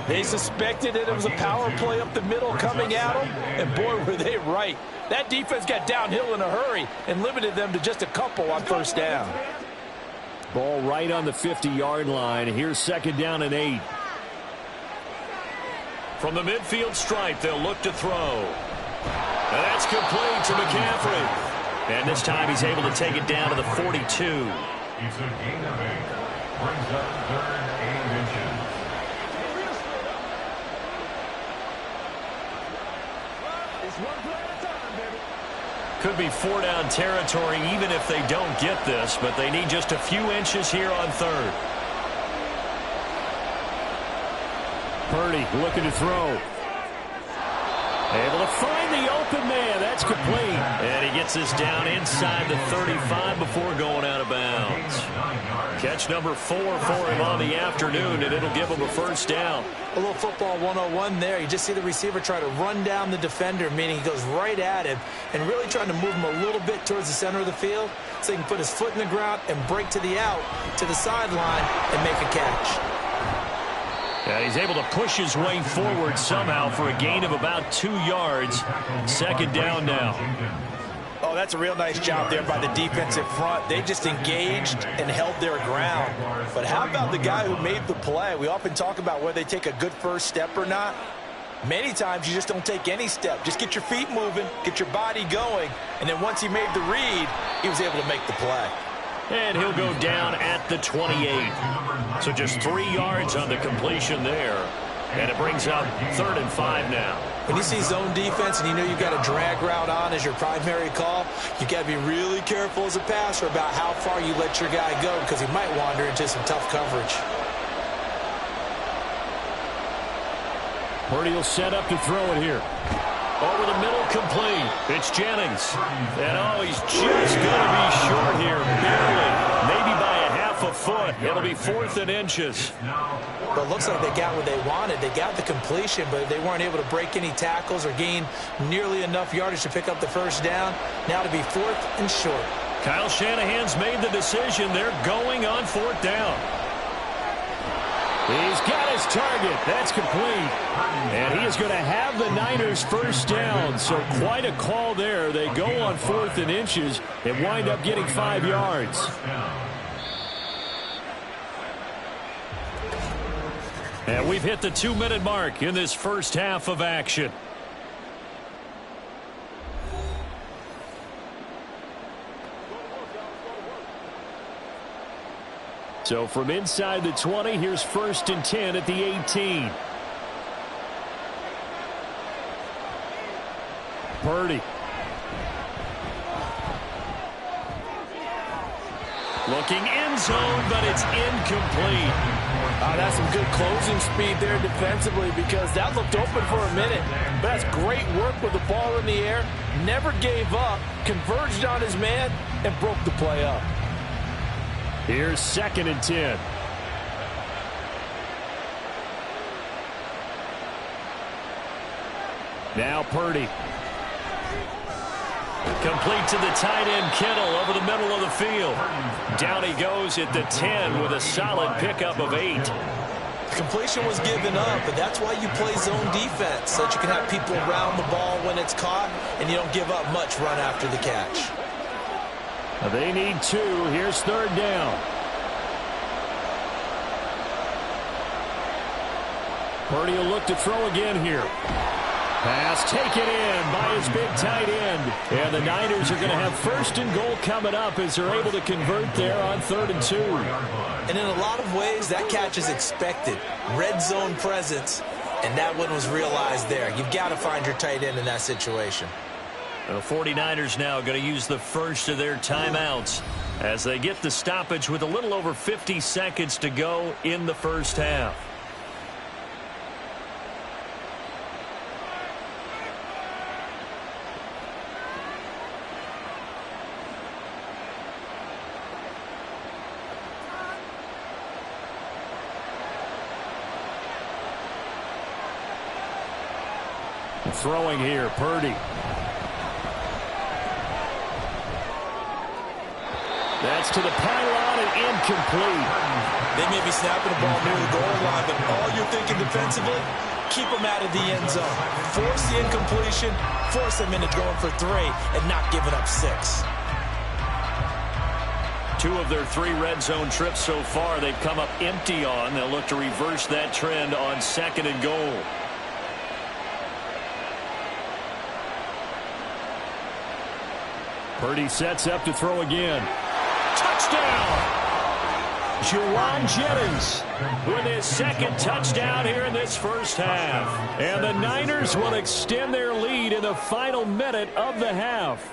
They suspected it was a power play up the middle coming at them, and boy, were they right. That defense got downhill in a hurry and limited them to just a couple on 1st down. Ball right on the 50-yard line. Here's 2nd down and 8. From the midfield stripe, they'll look to throw. And that's complete to McCaffrey. And this time he's able to take it down to the 42. It's a gain of 8. Brings up 3rd and inches. Could be 4-down territory even if they don't get this, but they need just a few inches here on 3rd. Purdy looking to throw. Able to find the open man. That's complete. And he gets this down inside the 35 before going out of bounds. Catch number 4 for him on the afternoon, and it'll give him a 1st down. A little football 101 there. You just see the receiver try to run down the defender, meaning he goes right at him and really trying to move him a little bit towards the center of the field so he can put his foot in the ground and break to the out, to the sideline, and make a catch. And he's able to push his way forward somehow for a gain of about 2 yards. 2nd down now. Oh, that's a real nice job there by the defensive front. They just engaged and held their ground. But how about the guy who made the play? We often talk about whether they take a good first step or not. Many times you just don't take any step. Just get your feet moving, get your body going, and then once he made the read, he was able to make the play. And he'll go down at the 28. So just 3 yards on the completion there. And it brings up 3rd and 5 now. When you see zone defense and you know you've got a drag route on as your primary call, you've got to be really careful as a passer about how far you let your guy go because he might wander into some tough coverage. Purdy will set up to throw it here. Over the middle, complete. It's Jennings. And, oh, he's just going to be short here, barely. Maybe by a half a foot. It'll be 4th and inches. But it looks like they got what they wanted. They got the completion, but they weren't able to break any tackles or gain nearly enough yardage to pick up the 1st down. Now to be 4th and short. Kyle Shanahan's made the decision. They're going on 4th down. He's got his target. That's complete. And he is going to have the Niners 1st down. So quite a call there. They go on 4th and inches and wind up getting 5 yards. And we've hit the 2-minute mark in this first half of action. So from inside the 20, here's 1st and 10 at the 18. Purdy. Looking end zone, but it's incomplete. That's some good closing speed there defensively because that looked open for a minute. But that's great work with the ball in the air. Never gave up, converged on his man, and broke the play up. Here's 2nd and 10. Now Purdy. Complete to the tight end Kittle over the middle of the field. Down he goes at the 10 with a solid pickup of 8. The completion was given up, but that's why you play zone defense, so that you can have people around the ball when it's caught, and you don't give up much run after the catch. They need 2. Here's 3rd down. Purdy will look to throw again here. Pass taken in by his big tight end. And the Niners are going to have 1st and goal coming up as they're able to convert there on 3rd and 2. And in a lot of ways, that catch is expected. Red zone presence, and that one was realized there. You've got to find your tight end in that situation. The 49ers now going to use the first of their timeouts as they get the stoppage with a little over 50 seconds to go in the first half. Throwing here, Purdy. That's to the pylon and incomplete. They may be snapping the ball near the goal line, but all you're thinking defensively, keep them out of the end zone. Force the incompletion, force them into going for 3, and not giving up 6. 2 of their 3 red zone trips so far, they've come up empty on. They'll look to reverse that trend on 2nd and goal. Purdy sets up to throw again. Touchdown! Juwan Jennings with his 2nd touchdown here in this first half. And the Niners will extend their lead in the final minute of the half.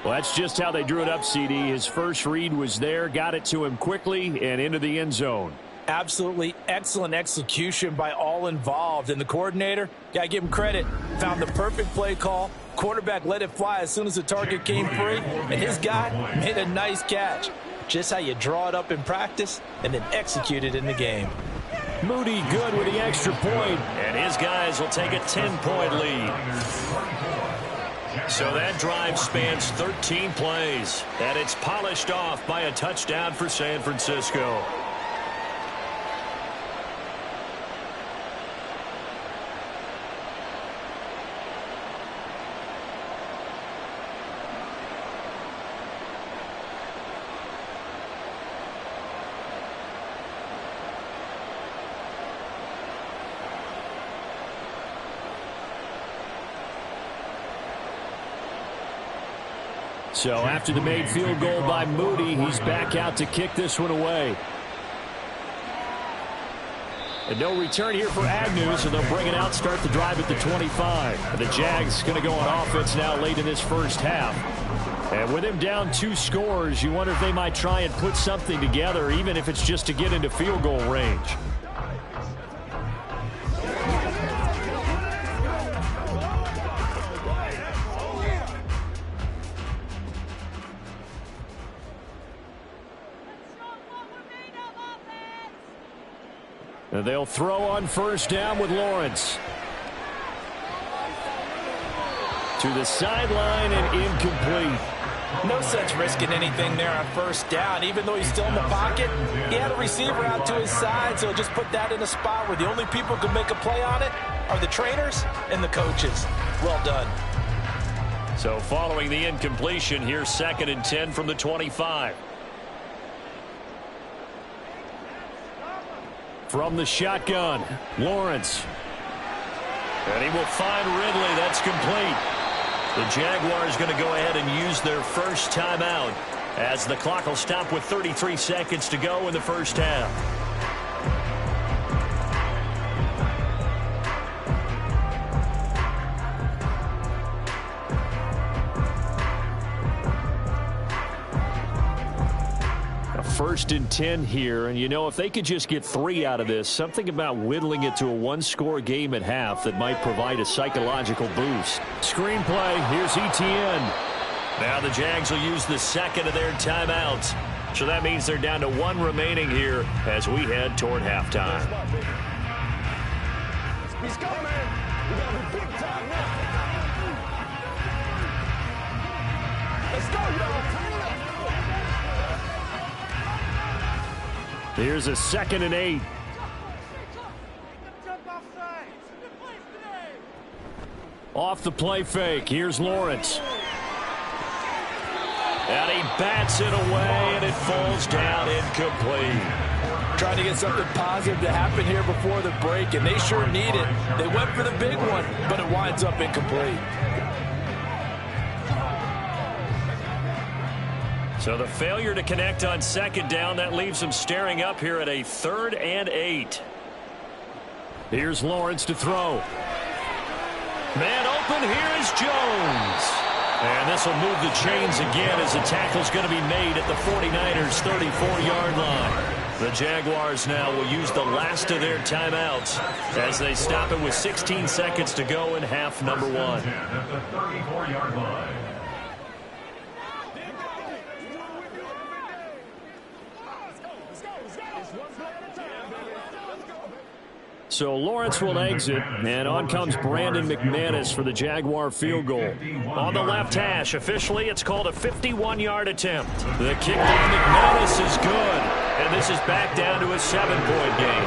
Well, that's just how they drew it up, CD. His first read was there, got it to him quickly and into the end zone. Absolutely excellent execution by all involved. And the coordinator, got to give him credit, found the perfect play call. Quarterback let it fly as soon as the target came free. And his guy made a nice catch. Just how you draw it up in practice and then execute it in the game. Moody good with the extra point. And his guys will take a 10-point lead. So that drive spans 13 plays. And it's polished off by a touchdown for San Francisco. So after the made field goal by Moody, he's back out to kick this one away. And no return here for Agnew, so they'll bring it out, start the drive at the 25. The Jags going to go on offense now late in this first half. And with him down 2 scores, you wonder if they might try and put something together, even if it's just to get into field goal range. And they'll throw on first down with Lawrence. To the sideline and incomplete. No sense risking anything there on first down. Even though he's still in the pocket, he had a receiver out to his side, so just put that in a spot where the only people who can make a play on it are the trainers and the coaches. Well done. So following the incompletion, here's 2nd and 10 from the 25. From the shotgun, Lawrence. And he will find Ridley. That's complete. The Jaguars going to go ahead and use their first timeout as the clock will stop with 33 seconds to go in the first half. First and 10 here, and you know, if they could just get 3 out of this, something about whittling it to a 1-score game at half that might provide a psychological boost. Screenplay, here's ETN. Now the Jags will use the 2nd of their timeouts, so that means they're down to 1 remaining here as we head toward halftime. He's coming. We got a big time now. Let's go, y'all. Here's a 2nd and 8. Off the play fake. Here's Lawrence. And he bats it away, and it falls down incomplete. Trying to get something positive to happen here before the break, and they sure need it. They went for the big one, but it winds up incomplete. So the failure to connect on 2nd down, that leaves them staring up here at a 3rd and 8. Here's Lawrence to throw. Man open, here is Jones. And this will move the chains again as the tackle's going to be made at the 49ers' 34-yard line. The Jaguars now will use the last of their timeouts as they stop it with 16 seconds to go in half number 1. At the 34-yard line. So Lawrence will exit, and on comes Brandon McManus for the Jaguar field goal. On the left hash, officially it's called a 51-yard attempt. The kick by McManus is good, and this is back down to a 7-point game.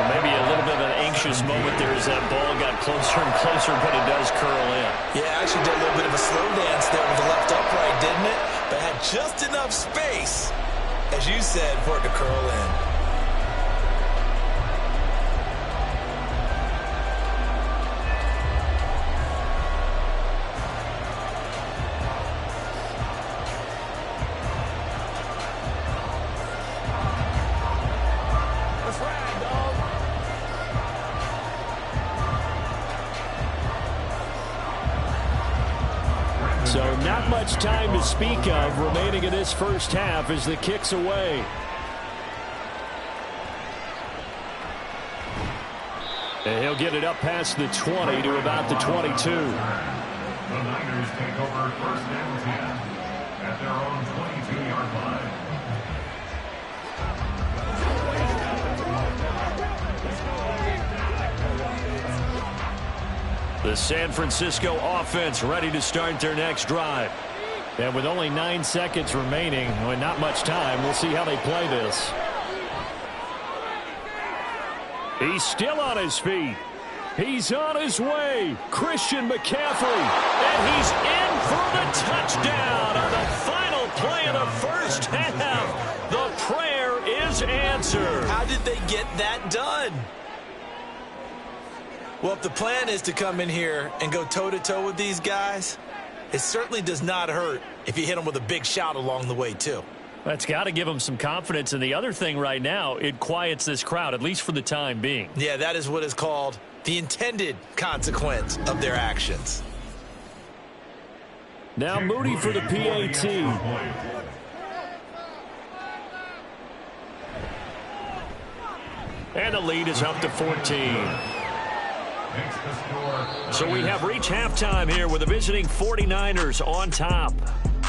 Maybe a little bit of an anxious moment there as that ball got closer and closer, but it does curl in. Yeah, actually did a little bit of a slow dance there with the left upright, didn't it? But had just enough space, as you said, for it to curl in. So not much time to speak of remaining in this first half as the kick's away. And he'll get it up past the 20 to about the 22. The Niners take over first and 10 at their own 22-yard line. The San Francisco offense ready to start their next drive. And with only 9 seconds remaining, and not much time, we'll see how they play this. He's still on his feet. He's on his way. Christian McCaffrey. And he's in for the touchdown on the final play of the first half. The prayer is answered. How did they get that done? Well, if the plan is to come in here and go toe-to-toe with these guys, it certainly does not hurt if you hit them with a big shot along the way, too. That's got to give them some confidence. And the other thing right now, it quiets this crowd, at least for the time being. Yeah, that is what is called the intended consequence of their actions. Now Moody for the PAT. And the lead is up to 14. So we have reached halftime here with the visiting 49ers on top.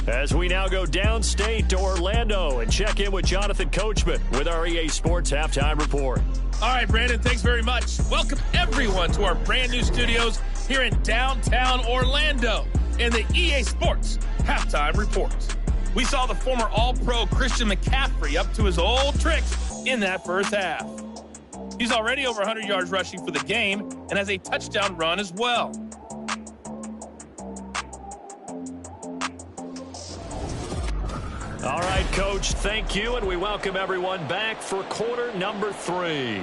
As we now go downstate to Orlando and check in with Jonathan Coachman with our EA Sports Halftime Report. All right, Brandon, thanks very much. Welcome, everyone, to our brand-new studios here in downtown Orlando in the EA Sports Halftime Report. We saw the former All-Pro Christian McCaffrey up to his old tricks in that first half. He's already over 100 yards rushing for the game and has a touchdown run as well. All right, Coach, thank you, and we welcome everyone back for quarter number 3.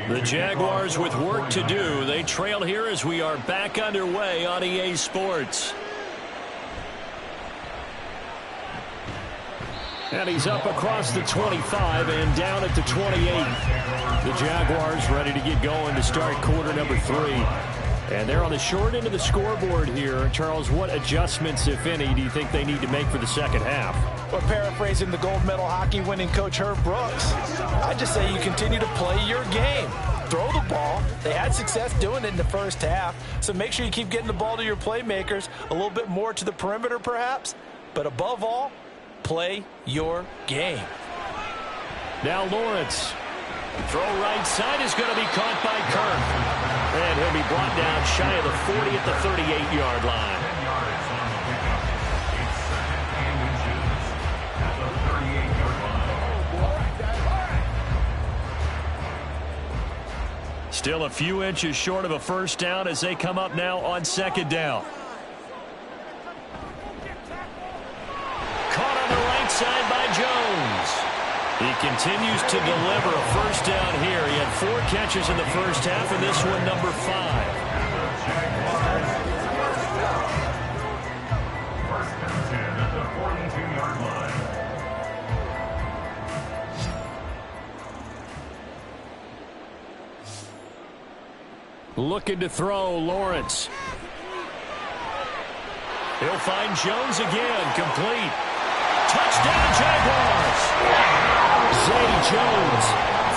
The Jaguars with work to do. They trail here as we are back underway on EA Sports. And he's up across the 25 and down at the 28. The Jaguars ready to get going to start quarter number 3. And they're on the short end of the scoreboard here. Charles, what adjustments, if any, do you think they need to make for the second half? Well, paraphrasing the gold medal hockey winning coach Herb Brooks, I just say you continue to play your game. Throw the ball. They had success doing it in the first half, so make sure you keep getting the ball to your playmakers, a little bit more to the perimeter perhaps, but above all, play your game. Now Lawrence. Throw right side is going to be caught by Kirk. And he'll be brought down shy of the 40 at the 38-yard line. 10 yards on the pickup. It's second and inches at the 38-yard line. Still a few inches short of a first down as they come up now on second down. Caught on the right side by Jones. He continues to deliver a first down here. He had 4 catches in the first half, and this one number 5. First and 10 at the 42-yard line. Looking to throw, Lawrence. He'll find Jones again, complete. Touchdown, Jaguars. Zay Jones,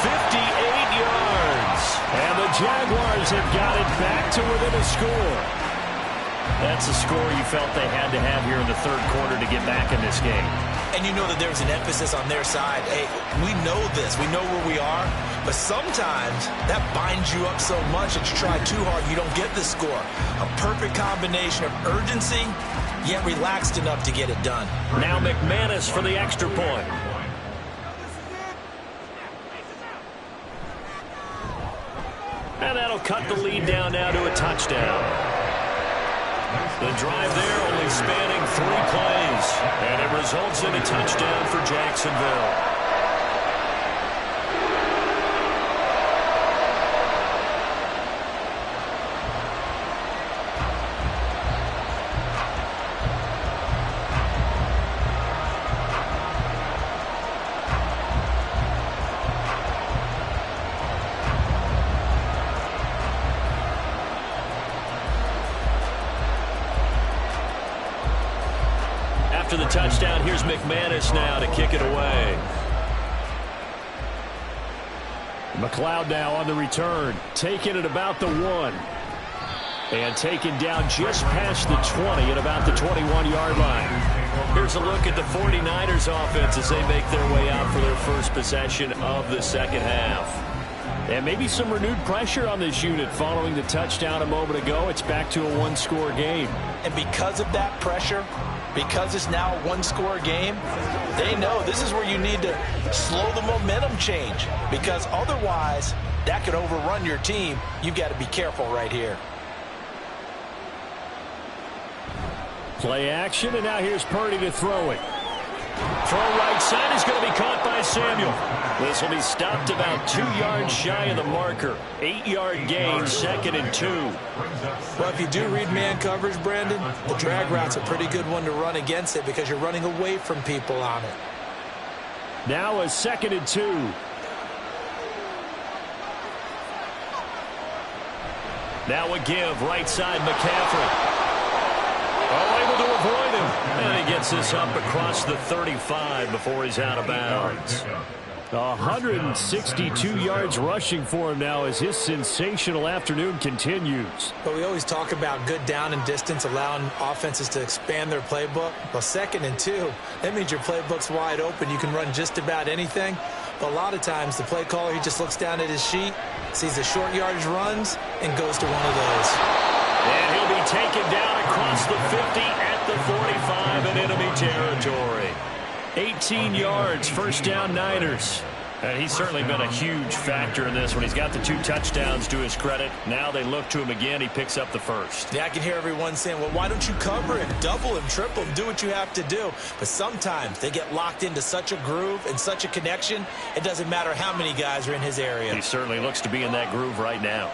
58 yards. And the Jaguars have got it back to within a score. That's a score you felt they had to have here in the third quarter to get back in this game. And you know that there's an emphasis on their side. Hey, we know this. We know where we are. But sometimes that binds you up so much that you try too hard, you don't get the score. A perfect combination of urgency, yet relaxed enough to get it done. Now McManus for the extra point. And that'll cut the lead down now to a touchdown. The drive there only spanning 3 plays, and it results in a touchdown for Jacksonville. After the touchdown, here's McManus now to kick it away. McLeod now on the return, taking it about the 1. And taken down just past the 20 at about the 21-yard line. Here's a look at the 49ers offense as they make their way out for their first possession of the second half. And maybe some renewed pressure on this unit following the touchdown a moment ago. It's back to a 1-score game. And because of that pressure, because it's now a 1-score game, they know this is where you need to slow the momentum change, because otherwise that could overrun your team. You've got to be careful right here. Play action, and now here's Purdy to throw it. Throw right side is going to be caught by Samuel. This will be stopped about 2 yards shy of the marker. 8-yard gain, 2nd and 2. Well, if you do read man coverage, Brandon, the drag route's a pretty good one to run against it because you're running away from people on it. Now a 2nd and 2. Now a give, right side, McCaffrey. Oh, able to avoid him. And he gets this up across the 35 before he's out of bounds. 162 yards rushing for him now as his sensational afternoon continues. But we always talk about good down and distance, allowing offenses to expand their playbook. Well, 2nd and 2, that means your playbook's wide open. You can run just about anything. But a lot of times the play caller, he just looks down at his sheet, sees the short yardage runs, and goes to one of those. And he'll be taken down across the 50 at the 45 in enemy territory. 18 yards, first down Niners. And he's certainly been a huge factor in this one. He's got the 2 touchdowns to his credit. Now they look to him again. He picks up the first. Yeah, I can hear everyone saying, well, why don't you cover him, double him, triple him, do what you have to do. But sometimes they get locked into such a groove and such a connection, it doesn't matter how many guys are in his area. He certainly looks to be in that groove right now.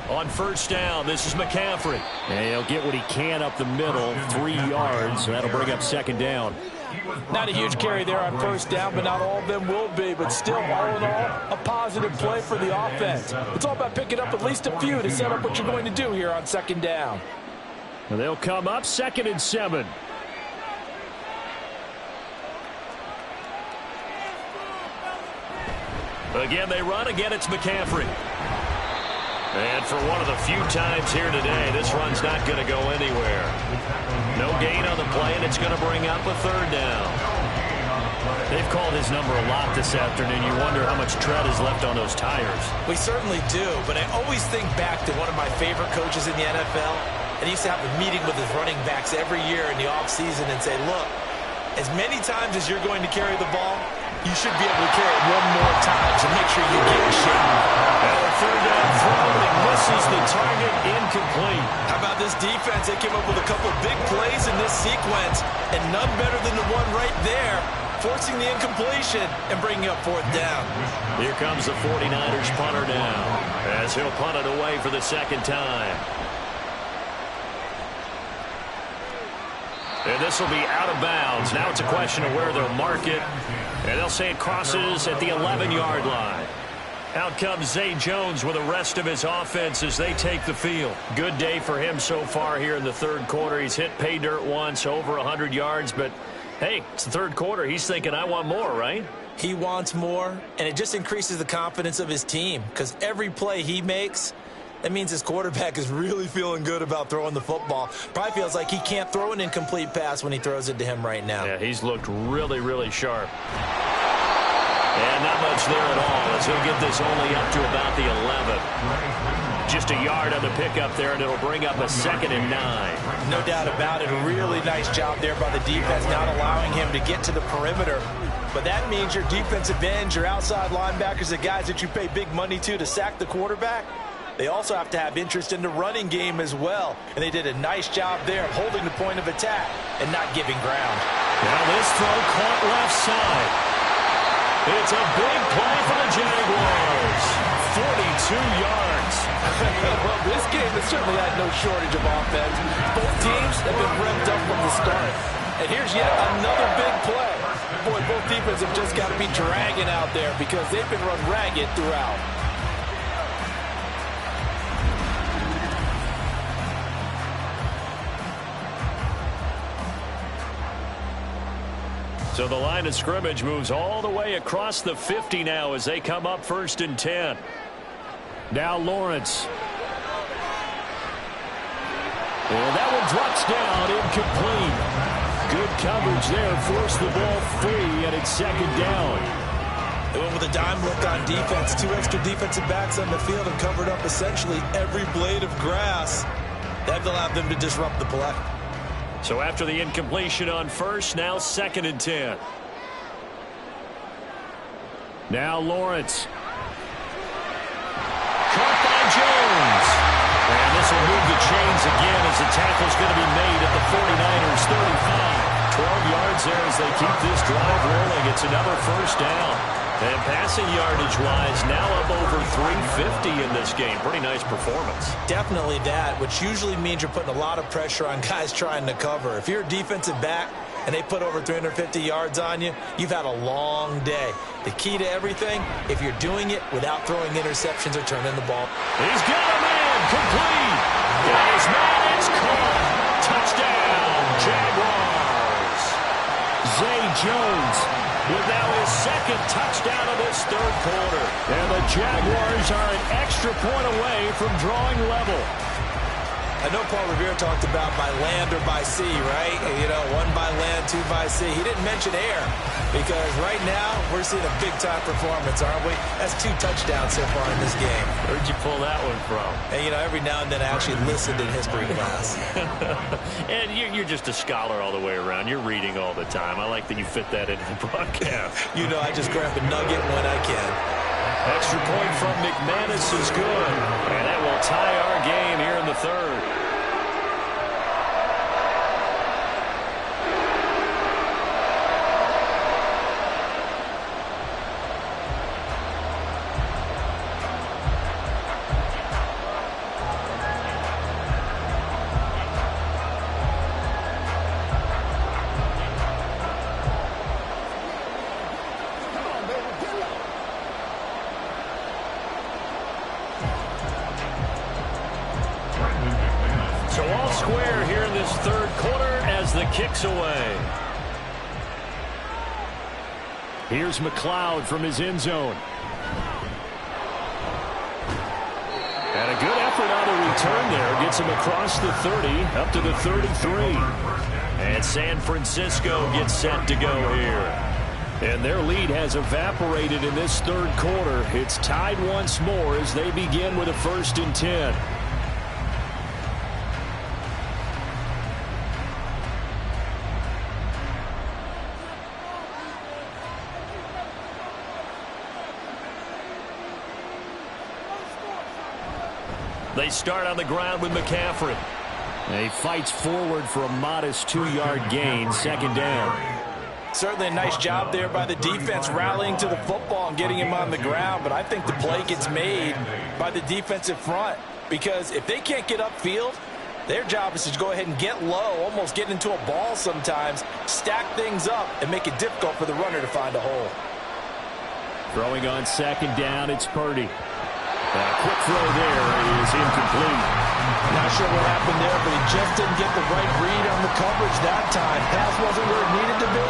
On first down, this is McCaffrey. And he'll get what he can up the middle, 3 yards. So that'll bring up 2nd down. Not a huge carry there on first down, but not all of them will be. But still, all in all, a positive play for the offense. It's all about picking up at least a few to set up what you're going to do here on 2nd down. And they'll come up 2nd and 7. Again, they run. Again, it's McCaffrey. And for one of the few times here today, this run's not going to go anywhere. No gain on the play, and it's going to bring up a 3rd down. They've called his number a lot this afternoon. You wonder how much tread is left on those tires. We certainly do, but I always think back to one of my favorite coaches in the NFL, and he used to have a meeting with his running backs every year in the offseason and say, look, as many times as you're going to carry the ball, you should be able to carry it one more time to make sure you get in shape. And a 3rd down throw, and he misses the target, incomplete. How about this defense? They came up with a couple big plays in this sequence, and none better than the one right there, forcing the incompletion and bringing up 4th down. Here comes the 49ers punter now, as he'll punt it away for the 2nd time. And this will be out of bounds. Now it's a question of where they'll mark it. And they'll say it crosses at the 11-yard line. Out comes Zay Jones with the rest of his offense as they take the field. Good day for him so far here in the third quarter. He's hit pay dirt once, over 100 yards, but hey, it's the third quarter. He's thinking, I want more, right? He wants more, and it just increases the confidence of his team because every play he makes, that means his quarterback is really feeling good about throwing the football. Probably feels like he can't throw an incomplete pass when he throws it to him right now. Yeah, he's looked really, really sharp. And not much there at all as he'll get this only up to about the 11. Just a yard on the pickup there, and it'll bring up a 2nd and 9. No doubt about it. A really nice job there by the defense, not allowing him to get to the perimeter. But that means your defensive ends, your outside linebackers, the guys that you pay big money to sack the quarterback, they also have to have interest in the running game as well. And they did a nice job there of holding the point of attack and not giving ground. Now this throw caught left side. It's a big play for the Jaguars. 42 yards. Well, this game has certainly had no shortage of offense. Both teams have been revved up from the start. And here's yet another big play. Boy, both defenses have just got to be dragging out there because they've been run ragged throughout. So the line of scrimmage moves all the way across the 50 now as they come up 1st and 10. Now Lawrence. And that one drops down, incomplete. Good coverage there, forced the ball free, and it's 2nd down. They went with a dime look on defense. 2 extra defensive backs on the field and covered up essentially every blade of grass. That allowed them to disrupt the play. So after the incompletion on 1st, now 2nd and 10. Now Lawrence. Caught by Jones. And this will move the chains again as the tackle's going to be made at the 49ers 35. 12 yards there as they keep this drive rolling. It's another 1st down. And passing yardage-wise, now up over 350 in this game. Pretty nice performance. Definitely that, which usually means you're putting a lot of pressure on guys trying to cover. If you're a defensive back and they put over 350 yards on you, you've had a long day. The key to everything, if you're doing it without throwing interceptions or turning the ball. He's got a man, complete. And his man is caught. Touchdown, Jaguars. Zay Jones with now his 2nd touchdown of this 3rd quarter. And the Jaguars are an extra point away from drawing level. I know Paul Revere talked about by land or by sea, right? You know, 1 by land, 2 by sea. He didn't mention air because right now we're seeing a big-time performance, aren't we? That's 2 touchdowns so far in this game. Where'd you pull that one from? And, you know, every now and then I actually listened in history class. And you're just a scholar all the way around. You're reading all the time. I like that you fit that into the broadcast. You know, I just grab a nugget when I can. Extra point from McManus is good. And that will tie our game here in the 3rd. Square here in this 3rd quarter as the kick's away. Here's McLeod from his end zone. And a good effort on the return there. Gets him across the 30, up to the 33. And San Francisco gets set to go here. And their lead has evaporated in this 3rd quarter. It's tied once more as they begin with a 1st and 10. They start on the ground with McCaffrey. He fights forward for a modest 2-yard gain, 2nd down. Certainly a nice job there by the defense rallying to the football and getting him on the ground, but I think the play gets made by the defensive front because if they can't get upfield, their job is to go ahead and get low, almost get into a ball sometimes, stack things up, and make it difficult for the runner to find a hole. Throwing on second down, it's Purdy. A quick throw there is incomplete. Not sure what happened there, but he just didn't get the right read on the coverage that time. Pass wasn't where it needed to be,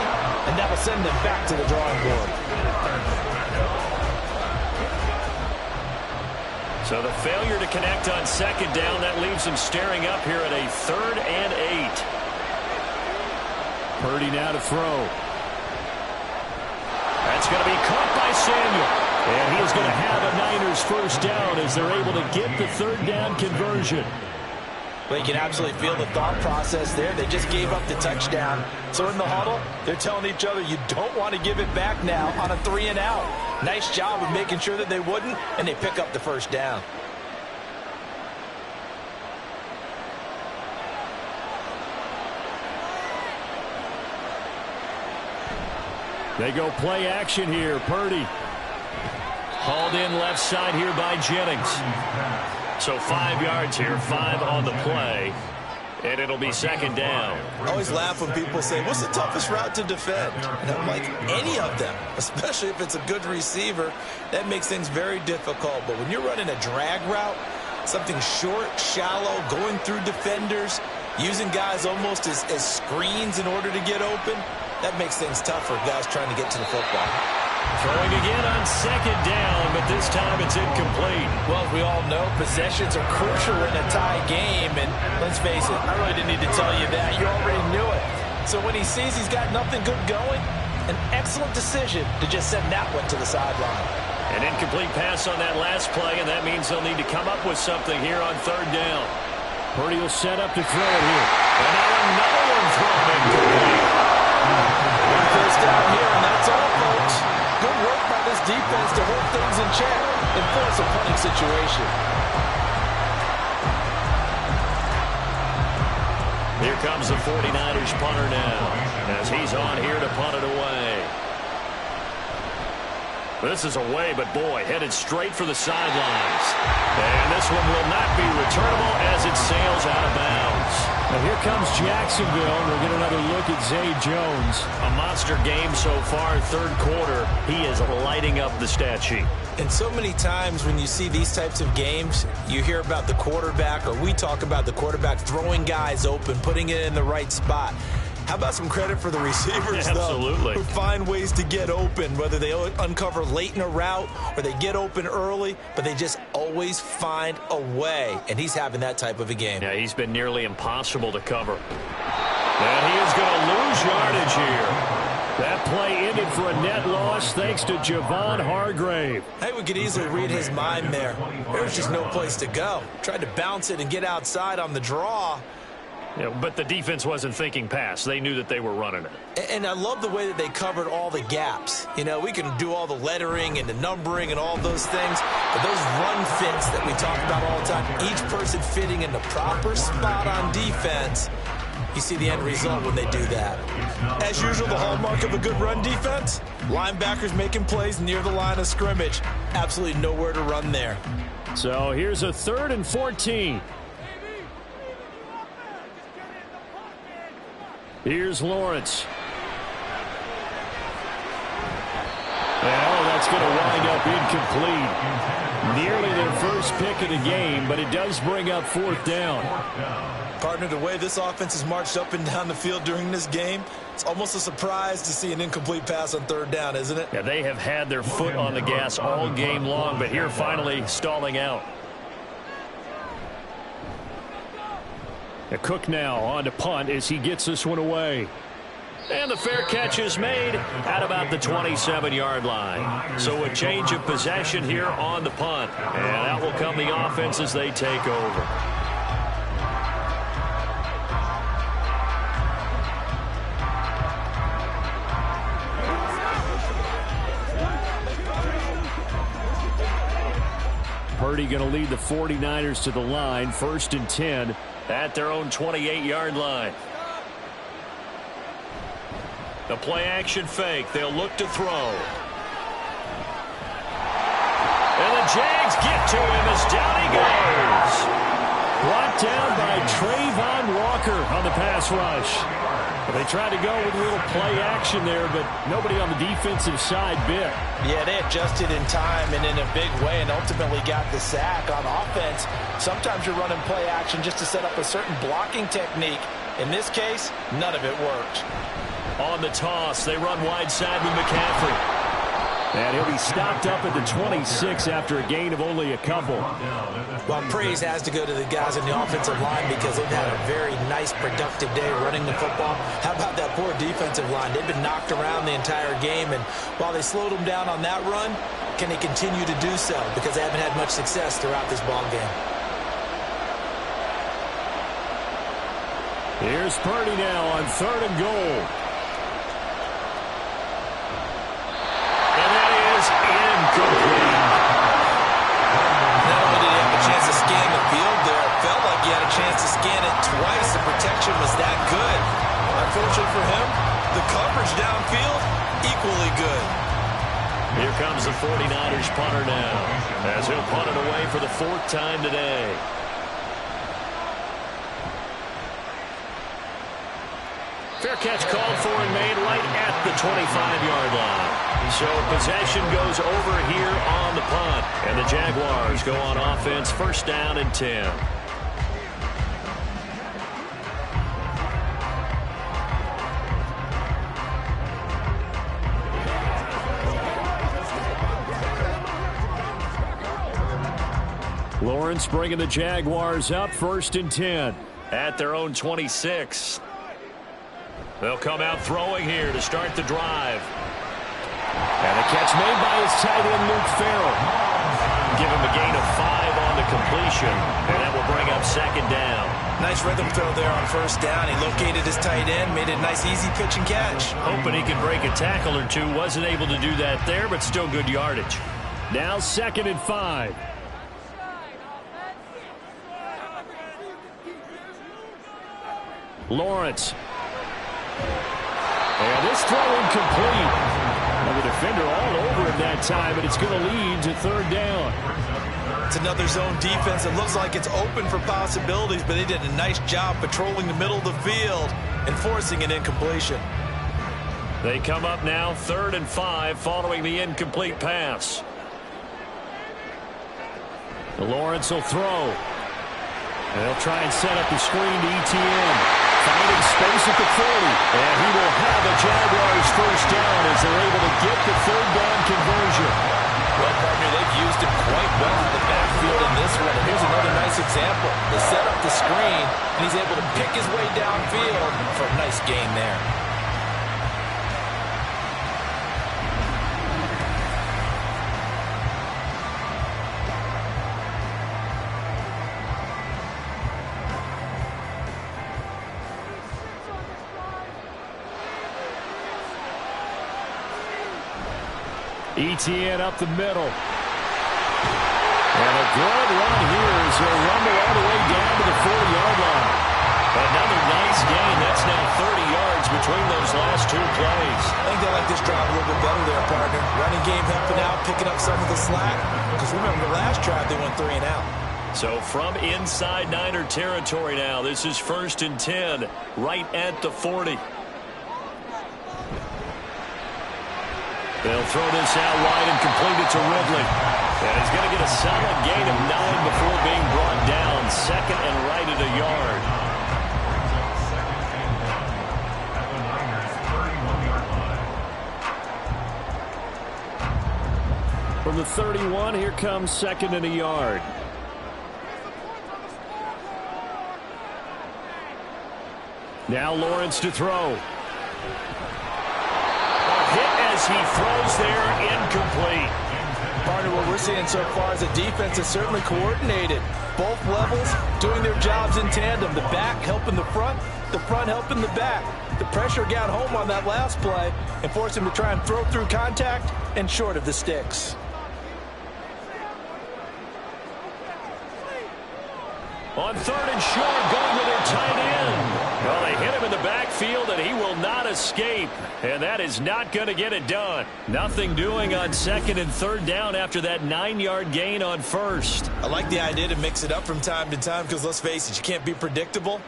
and that will send them back to the drawing board. So the failure to connect on second down, that leaves them staring up here at a 3rd and 8. Purdy now to throw. That's going to be caught by Samuel. And he is going to have a Niners first down as they're able to get the 3rd down conversion. Well, you can absolutely feel the thought process there. They just gave up the touchdown. So in the huddle, they're telling each other, you don't want to give it back now on a 3 and out. Nice job of making sure that they wouldn't, and they pick up the first down. They go play action here. Purdy. Hauled in left side here by Jennings. So 5 yards here, 5 on the play. And it'll be second down. I always laugh when people say, what's the toughest route to defend? And I'm like, any of them, especially if it's a good receiver. That makes things very difficult. But when you're running a drag route, something short, shallow, going through defenders, using guys almost as screens in order to get open, that makes things tough for guys trying to get to the football. Throwing again on second down, but this time it's incomplete. Well, as we all know, possessions are crucial in a tie game. And let's face it, I really didn't need to tell you that. You already knew it. So when he sees he's got nothing good going, an excellent decision to just send that one to the sideline. An incomplete pass on that last play, and that means they'll need to come up with something here on 3rd down. Purdy will set up to throw it here. And now another one thrown incomplete. One first down here, and that's all, folks. Good work by this defense to hold things in check and force a punting situation. Here comes the 49ers punter now, as he's on here to punt it away. This is away, but boy, headed straight for the sidelines. And this one will not be returnable as it sails out of bounds. Now here comes Jacksonville, and we'll get another look at Zay Jones. A monster game so far, 3rd quarter. He is lighting up the stat sheet. And so many times when you see these types of games, you hear about the quarterback, or we talk about the quarterback throwing guys open, putting it in the right spot. How about some credit for the receivers, Absolutely. though, who find ways to get open, whether they uncover late in a route or they get open early, but they just always find a way, and he's having that type of a game. Yeah, he's been nearly impossible to cover. And he is going to lose yardage here. That play ended for a net loss thanks to Javon Hargrave. Hey, we could easily read his mind there. There's just no place to go. Tried to bounce it and get outside on the draw. Yeah, but the defense wasn't thinking pass. They knew that they were running it. And I love the way that they covered all the gaps. You know, we can do all the lettering and the numbering and all those things, but those run fits that we talk about all the time, each person fitting in the proper spot on defense, you see the end result when they do that. As usual, the hallmark of a good run defense, linebackers making plays near the line of scrimmage. Absolutely nowhere to run there. So here's a 3rd and 14. Here's Lawrence. Well, that's going to wind up incomplete. Nearly their first pick of the game, but it does bring up 4th down. Partner, the way this offense has marched up and down the field during this game, it's almost a surprise to see an incomplete pass on 3rd down, isn't it? Yeah, they have had their foot on the gas all game long, but here finally stalling out. Cook now on to punt as he gets this one away. And the fair catch is made at about the 27-yard line. So a change of possession here on the punt. And out will come the offense as they take over. Purdy going to lead the 49ers to the line, 1st and 10 at their own 28-yard line. The play-action fake. They'll look to throw. And the Jags get to him as down he goes. Brought down by Trayvon Walker on the pass rush. They tried to go with a little play action there, but nobody on the defensive side bit. Yeah, they adjusted in time and in a big way and ultimately got the sack. On offense, sometimes you're running play action just to set up a certain blocking technique. In this case, none of it worked. On the toss, they run wide side with McCaffrey. And he'll be stopped up at the 26 after a gain of only a couple. Well, praise has to go to the guys on the offensive line because they've had a very nice, productive day running the football. How about that poor defensive line? They've been knocked around the entire game, and while they slowed them down on that run, can they continue to do so? Because they haven't had much success throughout this ball game. Here's Purdy now on 3rd and goal. Incomplete. Not only did he have a chance to scan the field there, it felt like he had a chance to scan it twice. The protection was that good. Unfortunately for him, the coverage downfield, equally good. Here comes the 49ers punter now, as he'll punt it away for the 4th time today. Fair catch called for and made right at the 25-yard line. So possession goes over here on the punt. And the Jaguars go on offense, 1st down and 10. Lawrence bringing the Jaguars up, 1st and 10 at their own 26. They'll come out throwing here to start the drive. And a catch made by his tight end, Luke Farrell. Give him a gain of 5 on the completion, and that will bring up 2nd down. Nice rhythm throw there on 1st down. He located his tight end, made it a nice, easy pitch and catch. Hoping he could break a tackle or two. Wasn't able to do that there, but still good yardage. Now 2nd and 5. Lawrence. And this throw incomplete. And the defender all over him that time, but it's going to lead to 3rd down. It's another zone defense. It looks like it's open for possibilities, but they did a nice job patrolling the middle of the field and forcing an incompletion. They come up now 3rd and 5 following the incomplete pass. Lawrence will throw. And they'll try and set up the screen to ETN. Finding space at the 40. And he will have a Jaguars 1st down as they're able to get the 3rd down conversion. Well, partner, they've used him quite well in the backfield in this one. And here's another nice example. They set up the screen, and he's able to pick his way downfield for a nice gain there. ETN up the middle. And a good run here as he'll rumble all the way down to the 40-yard line. Another nice gain. That's now 30 yards between those last 2 plays. I think they like this drive a little bit better there, partner. Running game helping out, picking up some of the slack. Because remember, the last drive they went 3 and out. So from inside Niner territory now, this is 1st and 10, right at the 40. They'll throw this out wide and complete it to Ridley. And he's going to get a solid gain of 9 before being brought down. 2nd and right at a yard. From the 31, here comes 2nd and a yard. Now Lawrence to throw. As he throws there, incomplete. Partner, what we're seeing so far is the defense is certainly coordinated. Both levels doing their jobs in tandem. The back helping the front helping the back. The pressure got home on that last play and forced him to try and throw through contact and short of the sticks. On 3rd and short, going with their tight end. Well, they hit him in the backfield, and he will not escape. And that is not going to get it done. Nothing doing on 2nd and 3rd down after that 9-yard gain on 1st. I like the idea to mix it up from time to time because, let's face it, you can't be predictable.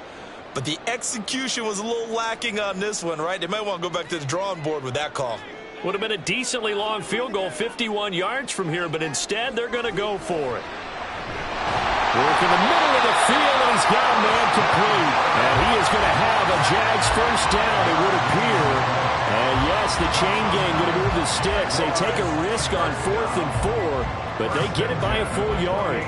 but the execution was a little lacking on this one, right? They might want to go back to the drawing board with that call. Would have been a decently long field goal, 51 yards from here, but instead they're going to go for it. Work in the middle of the field, and he's got a man complete. And he is going to have a Jags first down, it would appear. And yes, the chain gang going to move the sticks. They take a risk on 4th and 4, but they get it by a full yard.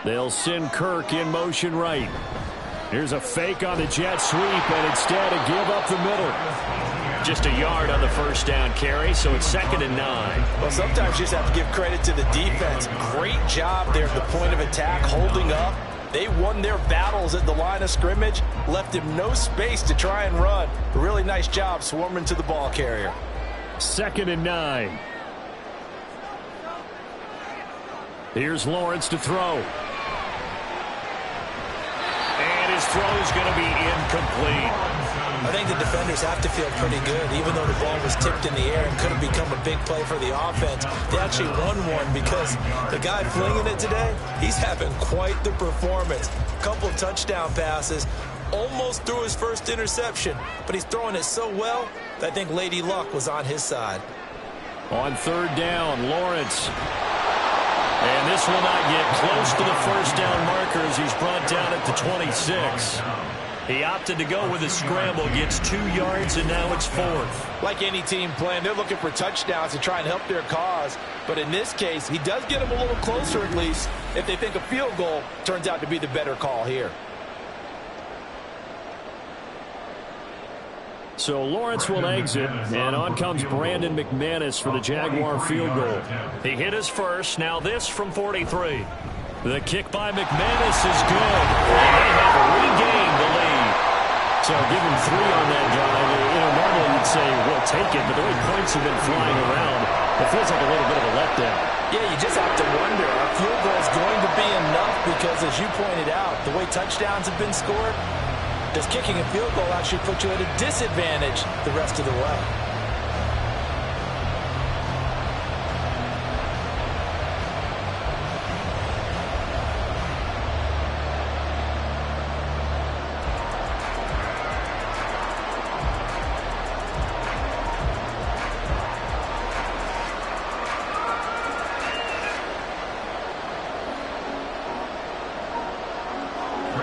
They'll send Kirk in motion right. Here's a fake on the jet sweep, and instead a give up the middle. Just a yard on the first down carry, so it's 2nd and 9. Well, sometimes you just have to give credit to the defense. Great job there at the point of attack, holding up. They won their battles at the line of scrimmage, left him no space to try and run. A really nice job swarming to the ball carrier. 2nd and 9. Here's Lawrence to throw. And his throw is going to be incomplete. I think the defenders have to feel pretty good. Even though the ball was tipped in the air and could have become a big play for the offense, they actually won one because the guy flinging it today, he's having quite the performance. A couple of touchdown passes, almost threw his first interception, but he's throwing it so well that I think Lady Luck was on his side. On 3rd down, Lawrence. And this will not get close to the first down marker as he's brought down at the 26. He opted to go with a scramble, gets 2 yards, and now it's 4th. Like any team playing, they're looking for touchdowns to try and help their cause. But in this case, he does get them a little closer at least if they think a field goal turns out to be the better call here. So Lawrence will exit, and on comes Brandon McManus for the Jaguar field goal. He hit his first, now this from 43. The kick by McManus is good, and they have regained the lead. So give him 3 on that drive. Normally you'd say, we'll take it, but the way points have been flying around, it feels like a little bit of a letdown. Yeah, you just have to wonder, a field goal is going to be enough because, as you pointed out, the way touchdowns have been scored, does kicking a field goal actually put you at a disadvantage the rest of the way?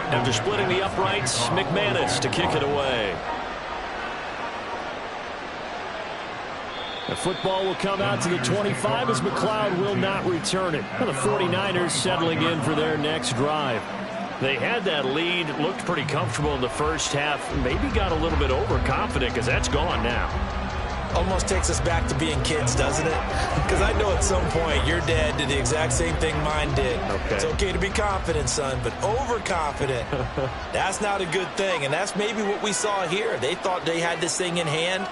After splitting the uprights, McManus to kick it away. The football will come out to the 25 as McLeod will not return it. The 49ers settling in for their next drive. They had that lead, looked pretty comfortable in the first half, maybe got a little bit overconfident because that's gone now. Almost takes us back to being kids, doesn't it? Because I know at some point your dad did the exact same thing mine did. Okay. It's okay to be confident, son, but overconfident, that's not a good thing. And that's maybe what we saw here. They thought they had this thing in hand,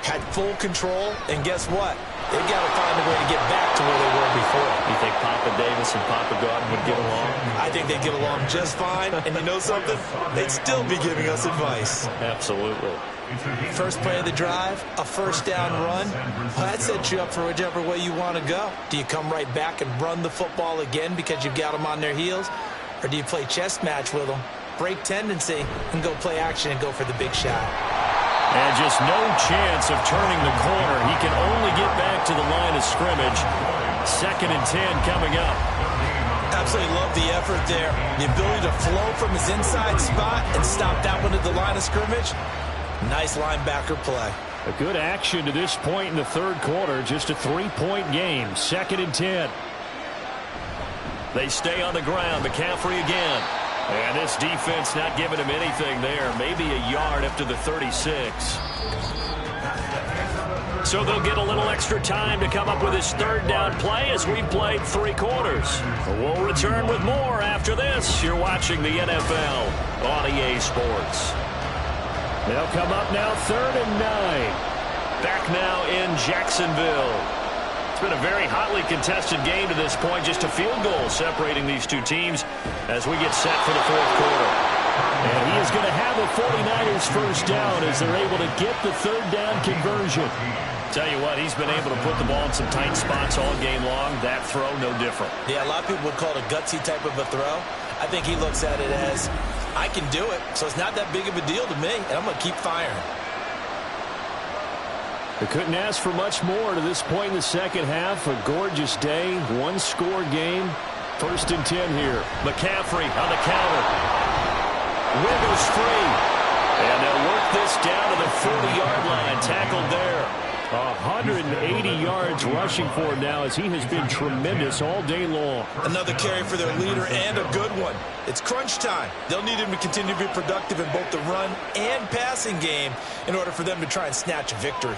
had full control, and guess what? They've got to find a way to get back to where they were before. You think Papa Davis and Papa Gordon would get along? I think they'd get along just fine. And you know something? They'd still be giving us advice. Absolutely. First play of the drive, a first down run. Well, that sets you up for whichever way you want to go. Do you come right back and run the football again because you've got them on their heels? Or do you play chess match with them, break tendency, and go play action and go for the big shot? And just no chance of turning the corner. He can only get back to the line of scrimmage. 2nd and 10 coming up. Absolutely love the effort there. The ability to flow from his inside spot and stop that one at the line of scrimmage. Nice linebacker play. A good action to this point in the 3rd quarter. Just a 3-point game. 2nd and 10. They stay on the ground. McCaffrey again. And this defense not giving him anything there. Maybe a yard after the 36. So they'll get a little extra time to come up with his 3rd down play as we've played 3 quarters. We'll return with more after this. You're watching the NFL on EA Sports. They'll come up now 3rd and 9. Back now in Jacksonville. It's been a very hotly contested game to this point. Just a field goal separating these two teams as we get set for the 4th quarter. And he is going to have the 49ers first down as they're able to get the 3rd down conversion. Tell you what, he's been able to put the ball in some tight spots all game long. That throw, no different. Yeah, a lot of people would call it a gutsy type of a throw. I think he looks at it as, I can do it, so it's not that big of a deal to me, and I'm going to keep firing. They couldn't ask for much more to this point in the second half. A gorgeous day, one-score game. 1st and 10 here. McCaffrey on the counter. Wiggles free. And they'll work this down to the 40-yard line. Tackled there. 180 yards rushing for him now as he has been tremendous all day long. Another carry for their leader and a good one. It's crunch time. They'll need him to continue to be productive in both the run and passing game in order for them to try and snatch a victory.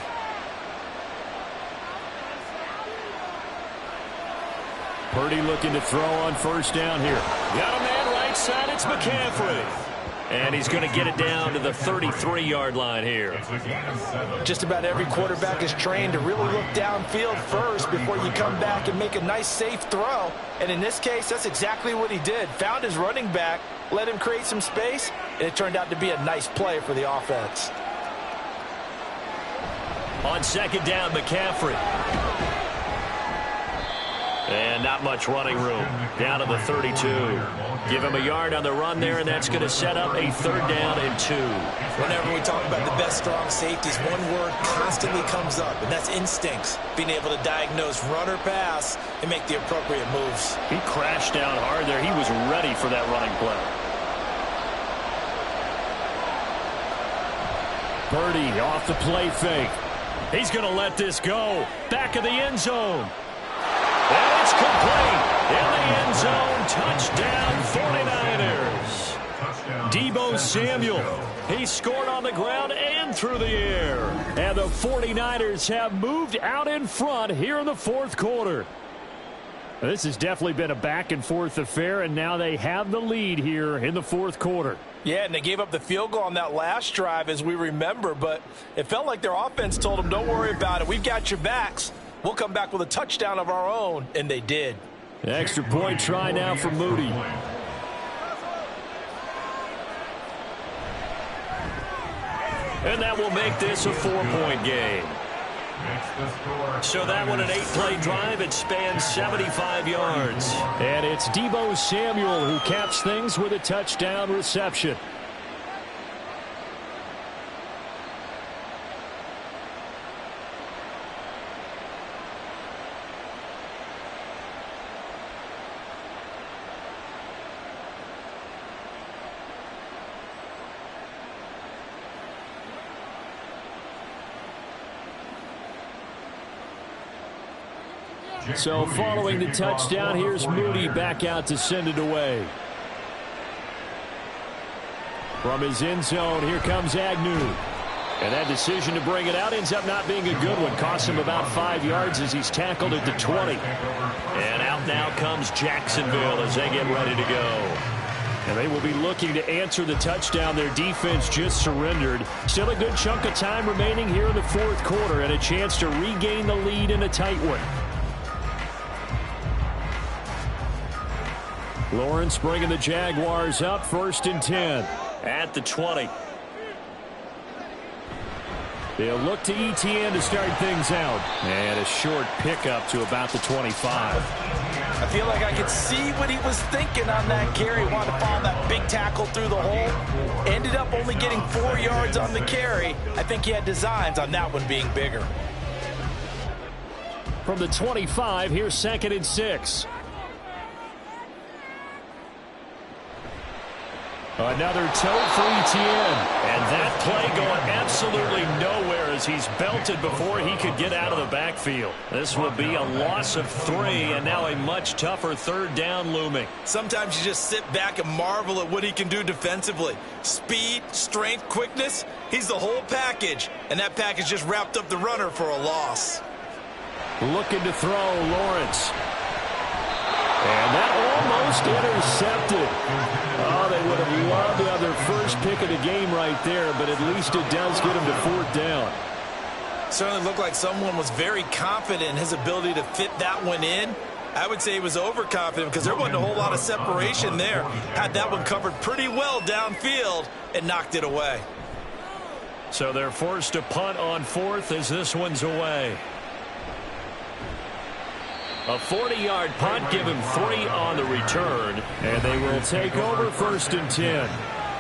Purdy looking to throw on 1st down here. Got a man right side. It's McCaffrey. And he's going to get it down to the 33-yard line here. Just about every quarterback is trained to really look downfield first before you come back and make a nice, safe throw. And in this case, that's exactly what he did. Found his running back, let him create some space, and it turned out to be a nice play for the offense. On 2nd down, McCaffrey. And not much running room. Down to the 32. Give him a yard on the run there, and that's going to set up a 3rd down and 2. Whenever we talk about the best strong safeties, one word constantly comes up, and that's instincts. Being able to diagnose run or pass and make the appropriate moves. He crashed down hard there. He was ready for that running play. Purdy off the play fake. He's going to let this go. Back of the end zone. And it's complete. In the end zone. Touchdown, 49ers. Deebo Samuel. He scored on the ground and through the air. And the 49ers have moved out in front here in the 4th quarter. This has definitely been a back-and-forth affair, and now they have the lead here in the 4th quarter. Yeah, and they gave up the field goal on that last drive, as we remember, but it felt like their offense told them, don't worry about it. We've got your backs. We'll come back with a touchdown of our own, and they did. Extra point try now for Moody. And that will make this a 4-point game. So that one, an 8-play drive. It spans 75 yards. And it's Deebo Samuel who caps things with a touchdown reception. So following the touchdown, here's Moody back out to send it away. From his end zone, here comes Agnew. And that decision to bring it out ends up not being a good one. Costs him about 5 yards as he's tackled at the 20. And out now comes Jacksonville as they get ready to go. And they will be looking to answer the touchdown their defense just surrendered. Still a good chunk of time remaining here in the 4th quarter and a chance to regain the lead in a tight one. Lawrence bringing the Jaguars up, 1st and 10 at the 20. They'll look to ETN to start things out. And a short pickup to about the 25. I feel like I could see what he was thinking on that carry. Wanted to follow that big tackle through the hole. Ended up only getting 4 yards on the carry. I think he had designs on that one being bigger. From the 25, here's 2nd and 6. Another toe for ETN. And that play going absolutely nowhere as he's belted before he could get out of the backfield. This will be a loss of 3, and now a much tougher 3rd down looming. Sometimes you just sit back and marvel at what he can do defensively. Speed, strength, quickness, he's the whole package. And that package just wrapped up the runner for a loss. Looking to throw, Lawrence. And that almost intercepted. Oh, they would have loved to have their first pick of the game right there, but at least it does get them to 4th down. Certainly looked like someone was very confident in his ability to fit that one in. I would say he was overconfident because there wasn't a whole lot of separation there. Had that one covered pretty well downfield and knocked it away. So they're forced to punt on 4th as this one's away. A 40-yard punt, give him 3 on the return, and they will take over 1st and 10.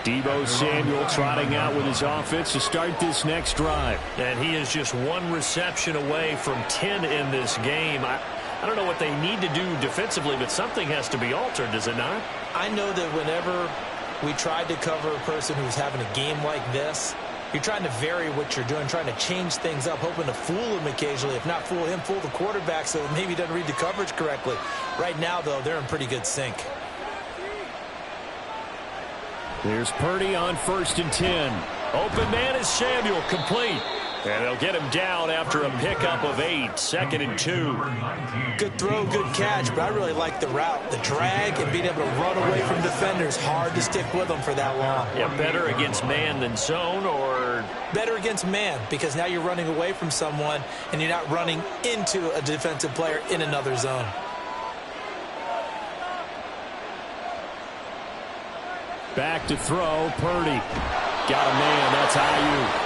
Deebo Samuel trotting out with his offense to start this next drive. And he is just 1 reception away from 10 in this game. I don't know what they need to do defensively, but something has to be altered, does it not? I know that whenever we tried to cover a person who's having a game like this, you're trying to vary what you're doing, trying to change things up, hoping to fool him occasionally. If not fool him, fool the quarterback so maybe he doesn't read the coverage correctly. Right now, though, they're in pretty good sync. There's Purdy on 1st and 10. Open man is Samuel, complete. And they'll get him down after a pickup of 8, 2nd and 2. Good throw, good catch, but I really like the route. The drag and being able to run away from defenders. Hard to stick with them for that long. Yeah, better against man than zone, or? Better against man, because now you're running away from someone and you're not running into a defensive player in another zone. Back to throw, Purdy. Got a man, that's Ayuk.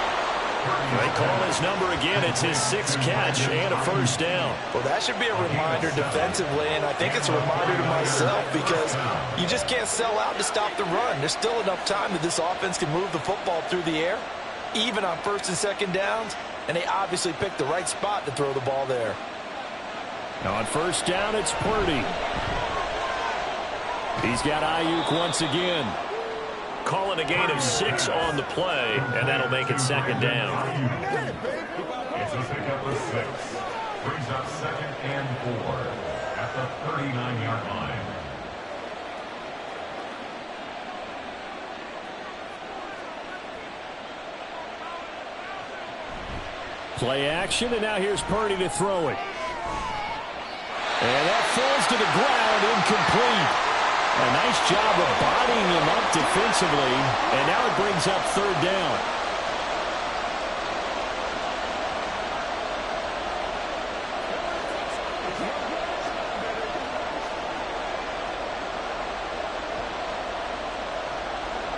They call his number again. It's his 6th catch and a 1st down. Well, that should be a reminder defensively, and I think it's a reminder to myself because you just can't sell out to stop the run. There's still enough time that this offense can move the football through the air, even on 1st and 2nd downs, and they obviously picked the right spot to throw the ball there. Now on 1st down, it's Purdy. He's got Ayuk once again. Calling a gain of 6 on the play, and that'll make it 2nd down. It's a pickup of 6. Brings up 2nd and 4 at the 39-yard line. Play action, and now here's Purdy to throw it. And that falls to the ground, incomplete. A nice job of bodying him up defensively, and now it brings up 3rd down.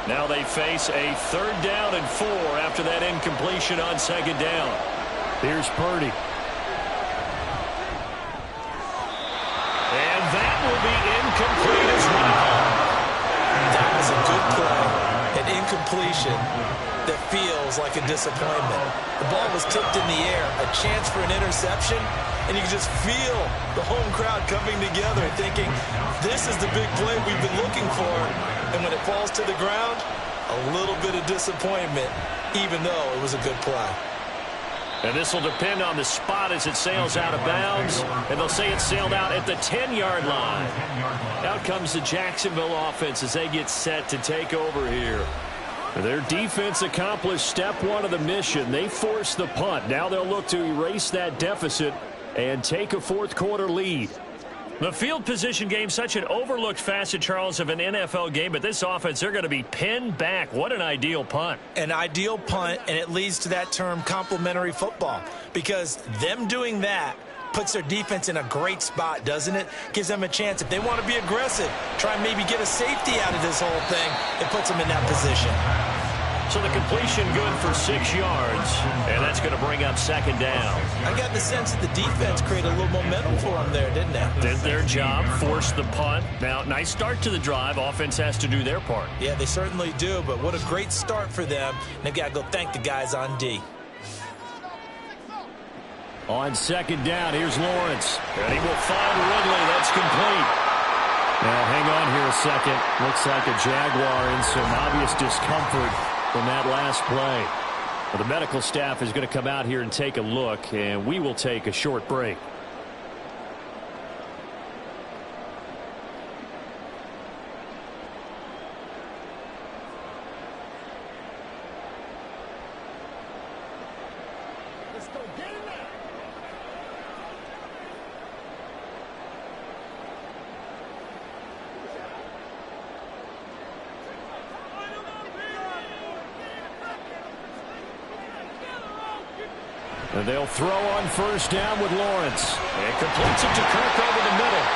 Now they face a 3rd down and 4 after that incompletion on 2nd down. Here's Purdy. And that will be incomplete as well. That was a good play, an incompletion that feels like a disappointment. The ball was tipped in the air, a chance for an interception, and you can just feel the home crowd coming together thinking, this is the big play we've been looking for. And when it falls to the ground, a little bit of disappointment, even though it was a good play. And this will depend on the spot as it sails out of bounds. And they'll say it sailed out at the 10-yard line. Out comes the Jacksonville offense as they get set to take over here. Their defense accomplished step 1 of the mission. They forced the punt. Now they'll look to erase that deficit and take a 4th quarter lead. The field position game, such an overlooked facet, Charles, of an NFL game, but this offense, they're going to be pinned back. What an ideal punt. An ideal punt, and it leads to that term complementary football, because them doing that puts their defense in a great spot, doesn't it? Gives them a chance. If they want to be aggressive, try and maybe get a safety out of this whole thing, it puts them in that position. So the completion good for 6 yards, and that's going to bring up 2nd down. I got the sense that the defense created a little momentum for them there, didn't they? Did their job, forced the punt. Now, nice start to the drive. Offense has to do their part. Yeah, they certainly do, but what a great start for them. They've got to go thank the guys on D. On 2nd down, here's Lawrence. And he will find Ridley. That's complete. Now, hang on here a second. Looks like a Jaguar in some obvious discomfort from that last play. Well, the medical staff is going to come out here and take a look, and we will take a short break. Let's go get it now. And they'll throw on 1st down with Lawrence. And completes it to Kirk over the middle.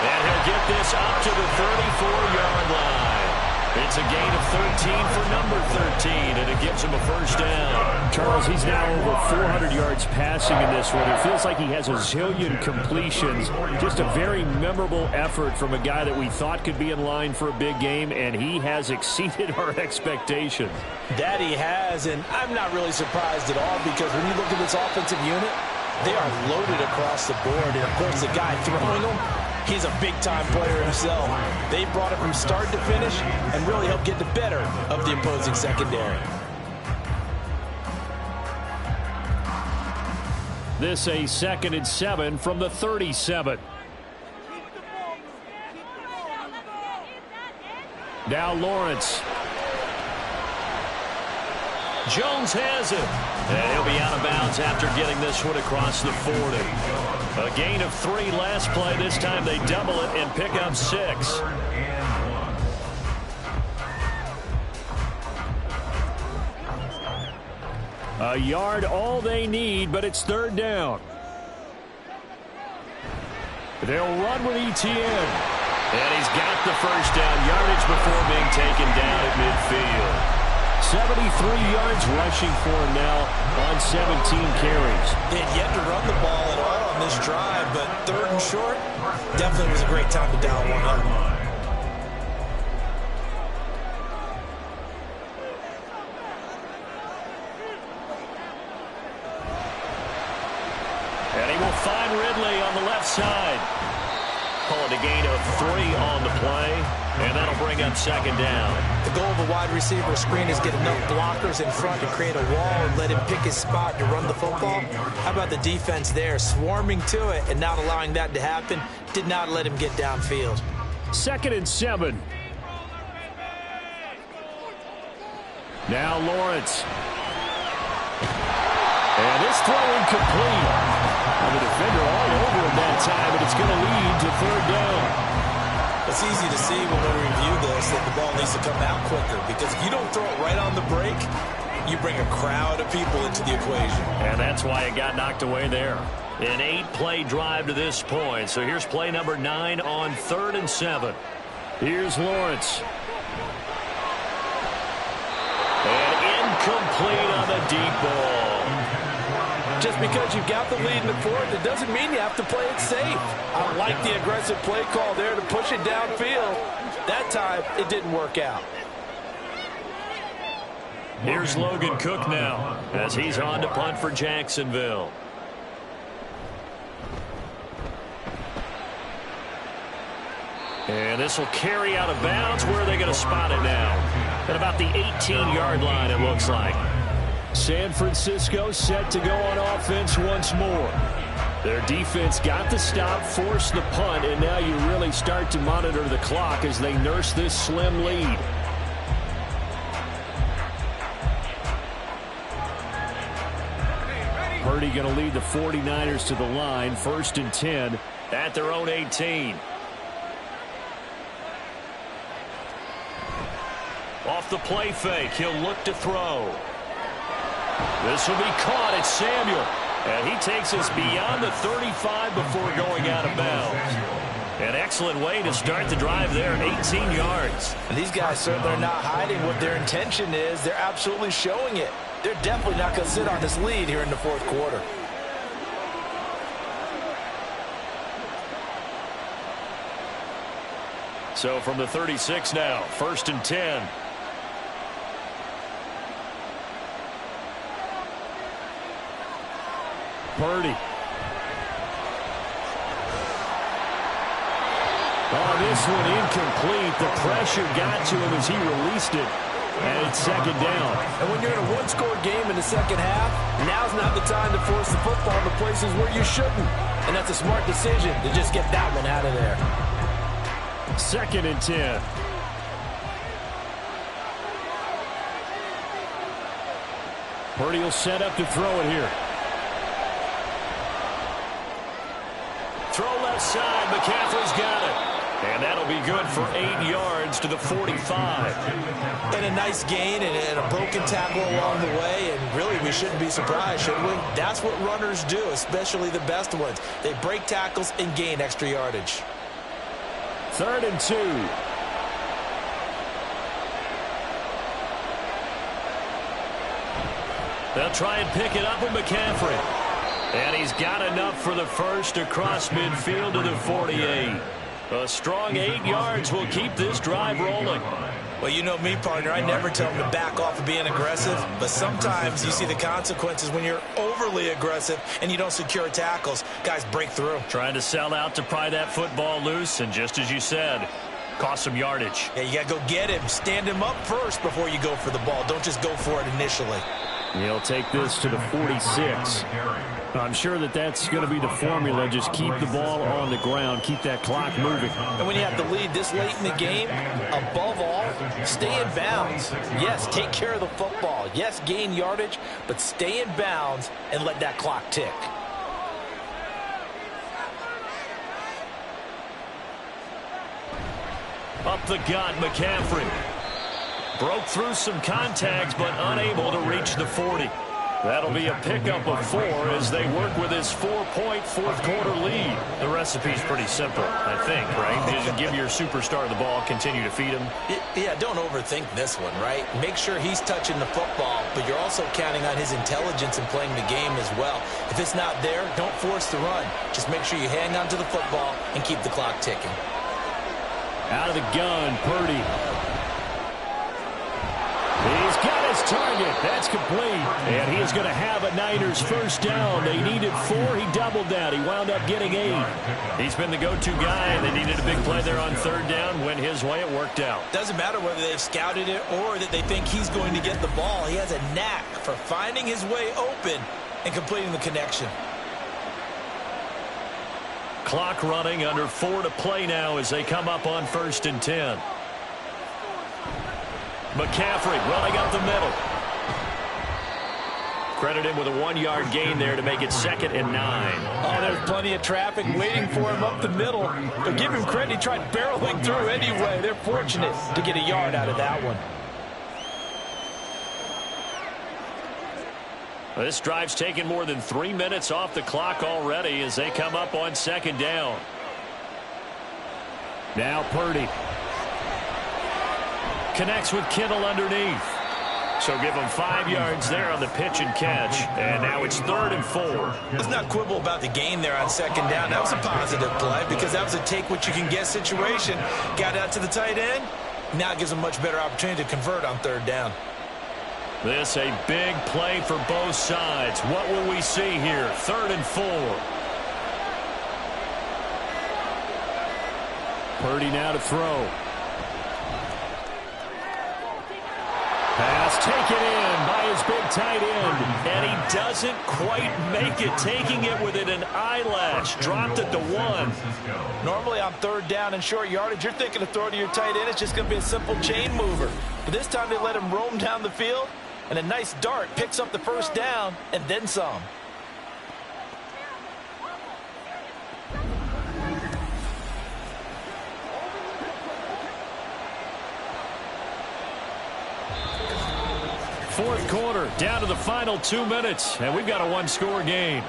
And he'll get this up to the 34-yard line. It's a gain of 13 for number 13, and it gives him a 1st down. Charles, he's now over 400 yards passing in this one. It feels like he has a zillion completions. Just a very memorable effort from a guy that we thought could be in line for a big game, and he has exceeded our expectations. That he has, and I'm not really surprised at all, because when you look at this offensive unit, they are loaded across the board. And, of course, the guy throwing them, he's a big-time player himself. They brought it from start to finish and really helped get the better of the opposing secondary. This a 2nd and 7 from the 37. Now Lawrence. Jones has it. And he'll be out of bounds after getting this one across the 40. A gain of 3 last play. This time they double it and pick up 6. A yard all they need, but it's 3rd down. They'll run with Etienne. And he's got the first down yardage before being taken down at midfield. 73 yards rushing for him now on 17 carries. They had yet to run the ball at all on this drive, but 3rd and short definitely was a great time to down one up. And he will find Ridley on the left side. Call it a gain of 3 on the play, and that'll bring up 2nd down. The goal of a wide receiver screen is get enough blockers in front to create a wall and let him pick his spot to run the football. How about the defense there, swarming to it and not allowing that to happen? Did not let him get downfield. 2nd and 7. Now Lawrence. And this throw incomplete. And the defender all over him that time, and it's going to lead to 3rd down. It's easy to see when we review this that the ball needs to come out quicker, because if you don't throw it right on the break, you bring a crowd of people into the equation. And that's why it got knocked away there. An 8-play drive to this point. So here's play number 9 on 3rd and 7. Here's Lawrence. And incomplete on the deep ball. Just because you've got the lead in the 4th, it doesn't mean you have to play it safe. I like the aggressive play call there to push it downfield. That time, it didn't work out. Here's Logan Cook now as he's on to punt for Jacksonville. And this will carry out of bounds. Where are they going to spot it now? At about the 18-yard line, it looks like. San Francisco set to go on offense once more. Their defense got the stop, forced the punt, and now you really start to monitor the clock as they nurse this slim lead. Purdy going to lead the 49ers to the line, 1st and 10 at their own 18. Off the play fake, he'll look to throw. This will be caught. It's Samuel. And he takes us beyond the 35 before going out of bounds. An excellent way to start the drive there, 18 yards. And these guys certainly are not hiding what their intention is. They're absolutely showing it. They're definitely not going to sit on this lead here in the 4th quarter. So from the 36 now, 1st and 10. Purdy. Oh, this one incomplete. The pressure got to him as he released it. And it's 2nd down. And when you're in a one-score game in the 2nd half, now's not the time to force the football to places where you shouldn't. And that's a smart decision to just get that one out of there. 2nd and 10. Purdy will set up to throw it here. Throw left side. McCaffrey's got it. And that'll be good for 8 yards to the 45. And a nice gain and a broken tackle along the way. And really, we shouldn't be surprised, should we? That's what runners do, especially the best ones. They break tackles and gain extra yardage. 3rd and 2. They'll try and pick it up with McCaffrey. And he's got enough for the first across midfield to the 48. A strong 8 yards will keep this drive rolling. Well, you know me, partner. I never tell them to back off of being aggressive, but sometimes you see the consequences when you're overly aggressive and you don't secure tackles. Guys break through. Trying to sell out to pry that football loose, and just as you said, cost some yardage. Yeah, you got to go get him. Stand him up first before you go for the ball. Don't just go for it initially. He'll take this to the 46. I'm sure that's going to be the formula. Just keep the ball on the ground. Keep that clock moving. And when you have the lead this late in the game, above all, stay in bounds. Yes, take care of the football. Yes, gain yardage, but stay in bounds and let that clock tick. Up the gut, McCaffrey. Broke through some contacts, but unable to reach the 40. That'll be a pickup of 4 as they work with his 4-point fourth-quarter lead. The recipe's pretty simple, I think, right? Just give your superstar the ball, continue to feed him. Yeah, don't overthink this one, right? Make sure he's touching the football, but you're also counting on his intelligence in playing the game as well. If it's not there, don't force the run. Just make sure you hang on to the football and keep the clock ticking. Out of the gun, Purdy. He's got his target. That's complete. And he is going to have a Niners first down. They needed 4. He doubled that. He wound up getting 8. He's been the go-to guy. They needed a big play there on third down. Went his way. It worked out. Doesn't matter whether they've scouted it or that they think he's going to get the ball. He has a knack for finding his way open and completing the connection. Clock running, under 4 to play now as they come up on 1st and 10. McCaffrey running up the middle. Credit him with a 1-yard gain there to make it 2nd and 9. Oh, there's plenty of traffic waiting for him up the middle. But give him credit, he tried barreling through anyway. They're fortunate to get a yard out of that one. This drive's taken more than 3 minutes off the clock already as they come up on 2nd down. Now Purdy. Connects with Kittle underneath. So give him 5 yards there on the pitch and catch. And now it's 3rd and 4. Let's not quibble about the gain there on 2nd down. That was a positive play because that was a take-what-you-can-get situation. Got out to the tight end. Now it gives them a much better opportunity to convert on 3rd down. This a big play for both sides. What will we see here? 3rd and 4. Purdy now to throw. Pass taken in by his big tight end. And he doesn't quite make it. Taking it within an eyelash. Dropped it to 1. Normally on 3rd down and short yardage, you're thinking of throw to your tight end. It's just going to be a simple chain mover. But this time they let him roam down the field. And a nice dart picks up the first down and then some. Fourth quarter, down to the final 2 minutes, and we've got a 1-score game.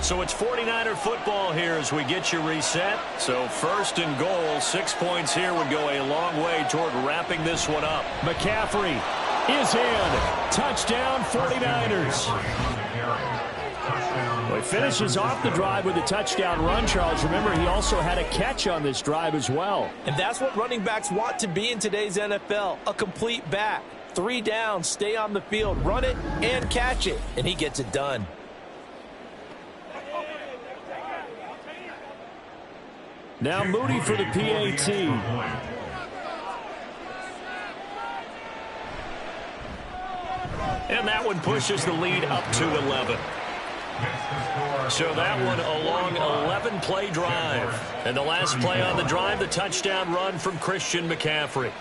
So it's 49er football here as we get you reset. So 1st and goal, 6 points here would go a long way toward wrapping this one up. McCaffrey is in. Touchdown, 49ers. Well, he finishes off the drive with a touchdown run, Charles. Remember, he also had a catch on this drive as well. And that's what running backs want to be in today's NFL, a complete back. 3 downs, stay on the field, run it, and catch it. And he gets it done. Now Moody for the PAT. And that one pushes the lead up to 11. So that one a long 11-play drive. And the last play on the drive, the touchdown run from Christian McCaffrey.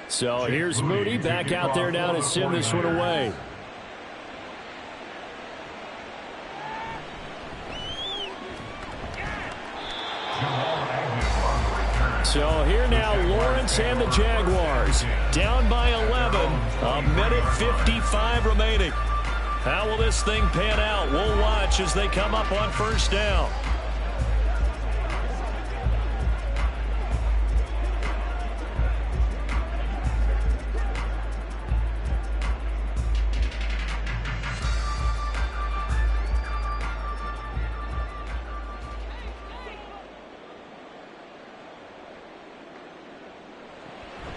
So here's Moody back out there now to send this one away. So here now, Lawrence and the Jaguars down by 11. A minute 55 remaining. How will this thing pan out? We'll watch as they come up on first down.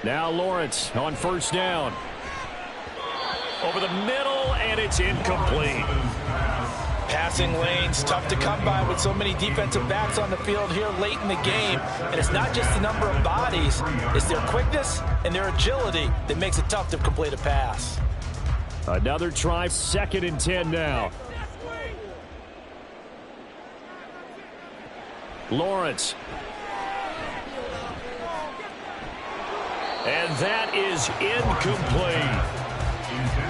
Now Lawrence on first down. Over the middle, and it's incomplete. Passing lanes, tough to come by with so many defensive backs on the field here late in the game. And it's not just the number of bodies, it's their quickness and their agility that makes it tough to complete a pass. Another try, 2nd and 10 now. Lawrence. And that is incomplete.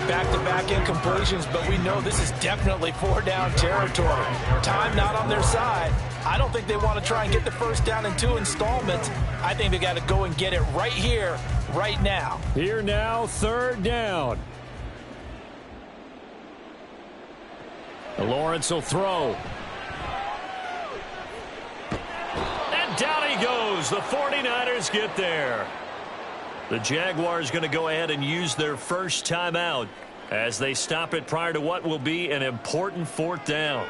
Back-to-back incompletions, but we know this is definitely 4-down territory. Time not on their side. I don't think they want to try and get the first down in 2 installments. I think they got to go and get it right here, right now. Here now, 3rd down. Lawrence will throw. And down he goes. The 49ers get there. The Jaguars going to go ahead and use their first timeout as they stop it prior to what will be an important 4th down.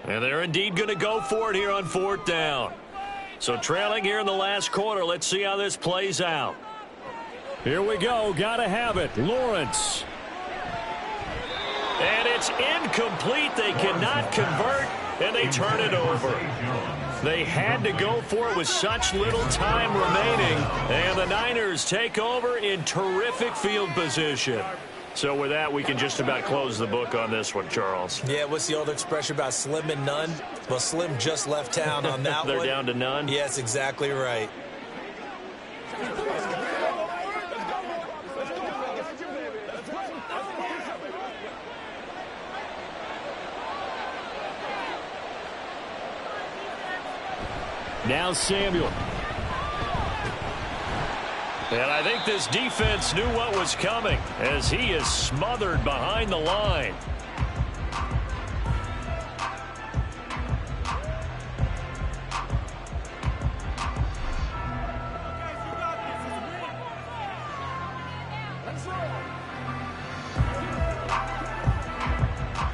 And they're indeed going to go for it here on 4th down. So trailing here in the last quarter, let's see how this plays out. Here we go. Got to have it. Lawrence. And it's incomplete. They cannot convert, and they turn it over. They had to go for it with such little time remaining, and the Niners take over in terrific field position. So with that, we can just about close the book on this one, Charles. Yeah, what's the old expression about slim and none? Well, Slim just left town on that They're one. down to none? Yes, exactly right. Now Samuel. And I think this defense knew what was coming as he is smothered behind the line.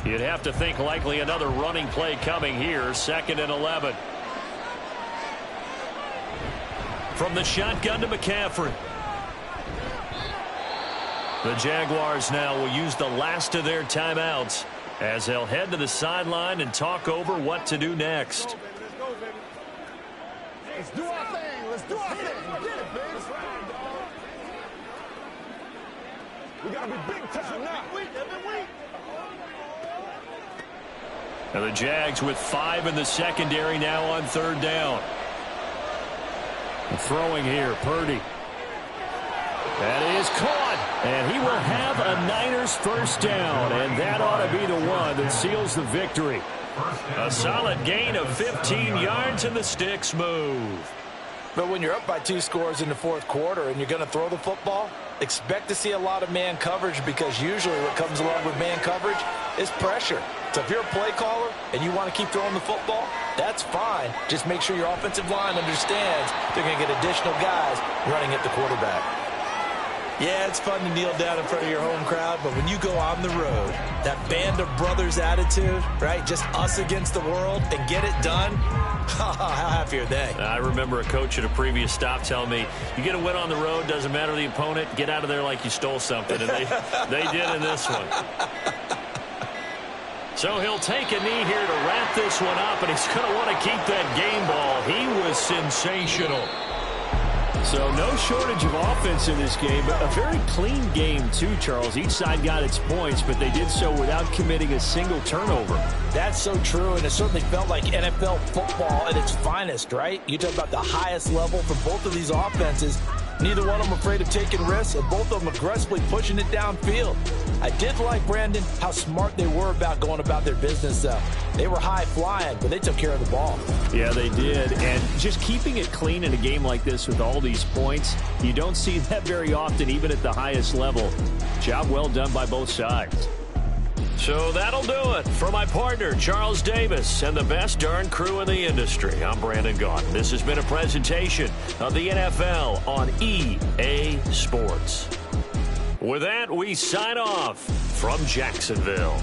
You'd have to think likely another running play coming here, 2nd and 11. From the shotgun to McCaffrey. The Jaguars now will use the last of their timeouts as they'll head to the sideline and talk over what to do next. Let's do our thing. Let's do our thing. Get it, baby. We got to be big time now. And the Jags with 5 in the secondary now on 3rd down. Throwing here, Purdy. That is caught, and he will have a Niners first down, and that ought to be the one that seals the victory. A solid gain of 15 yards, and the sticks move. But when you're up by 2 scores in the 4th quarter and you're going to throw the football, expect to see a lot of man coverage, because usually what comes along with man coverage is pressure. So if you're a play caller and you want to keep throwing the football, that's fine. Just make sure your offensive line understands they're going to get additional guys running at the quarterback. Yeah, it's fun to kneel down in front of your home crowd, but when you go on the road, that band of brothers attitude, right, just us against the world and get it done, how happy are they? I remember a coach at a previous stop telling me, you get a win on the road, doesn't matter the opponent, get out of there like you stole something, and they did in this one. So he'll take a knee here to wrap this one up, and he's going to want to keep that game ball. He was sensational. So no shortage of offense in this game, but a very clean game too, Charles. Each side got its points, but they did so without committing a single turnover. That's so true, and it certainly felt like NFL football at its finest, right? You talk about the highest level for both of these offenses. Neither one of them afraid of taking risks, and both of them aggressively pushing it downfield. I did like, Brandon, how smart they were about going about their business. They were high flying, but they took care of the ball. Yeah, they did. And just keeping it clean in a game like this with all these points, you don't see that very often, even at the highest level. Job well done by both sides. So that'll do it. For my partner, Charles Davis, and the best darn crew in the industry, I'm Brandon Gaughan. This has been a presentation of the NFL on EA Sports. With that, we sign off from Jacksonville.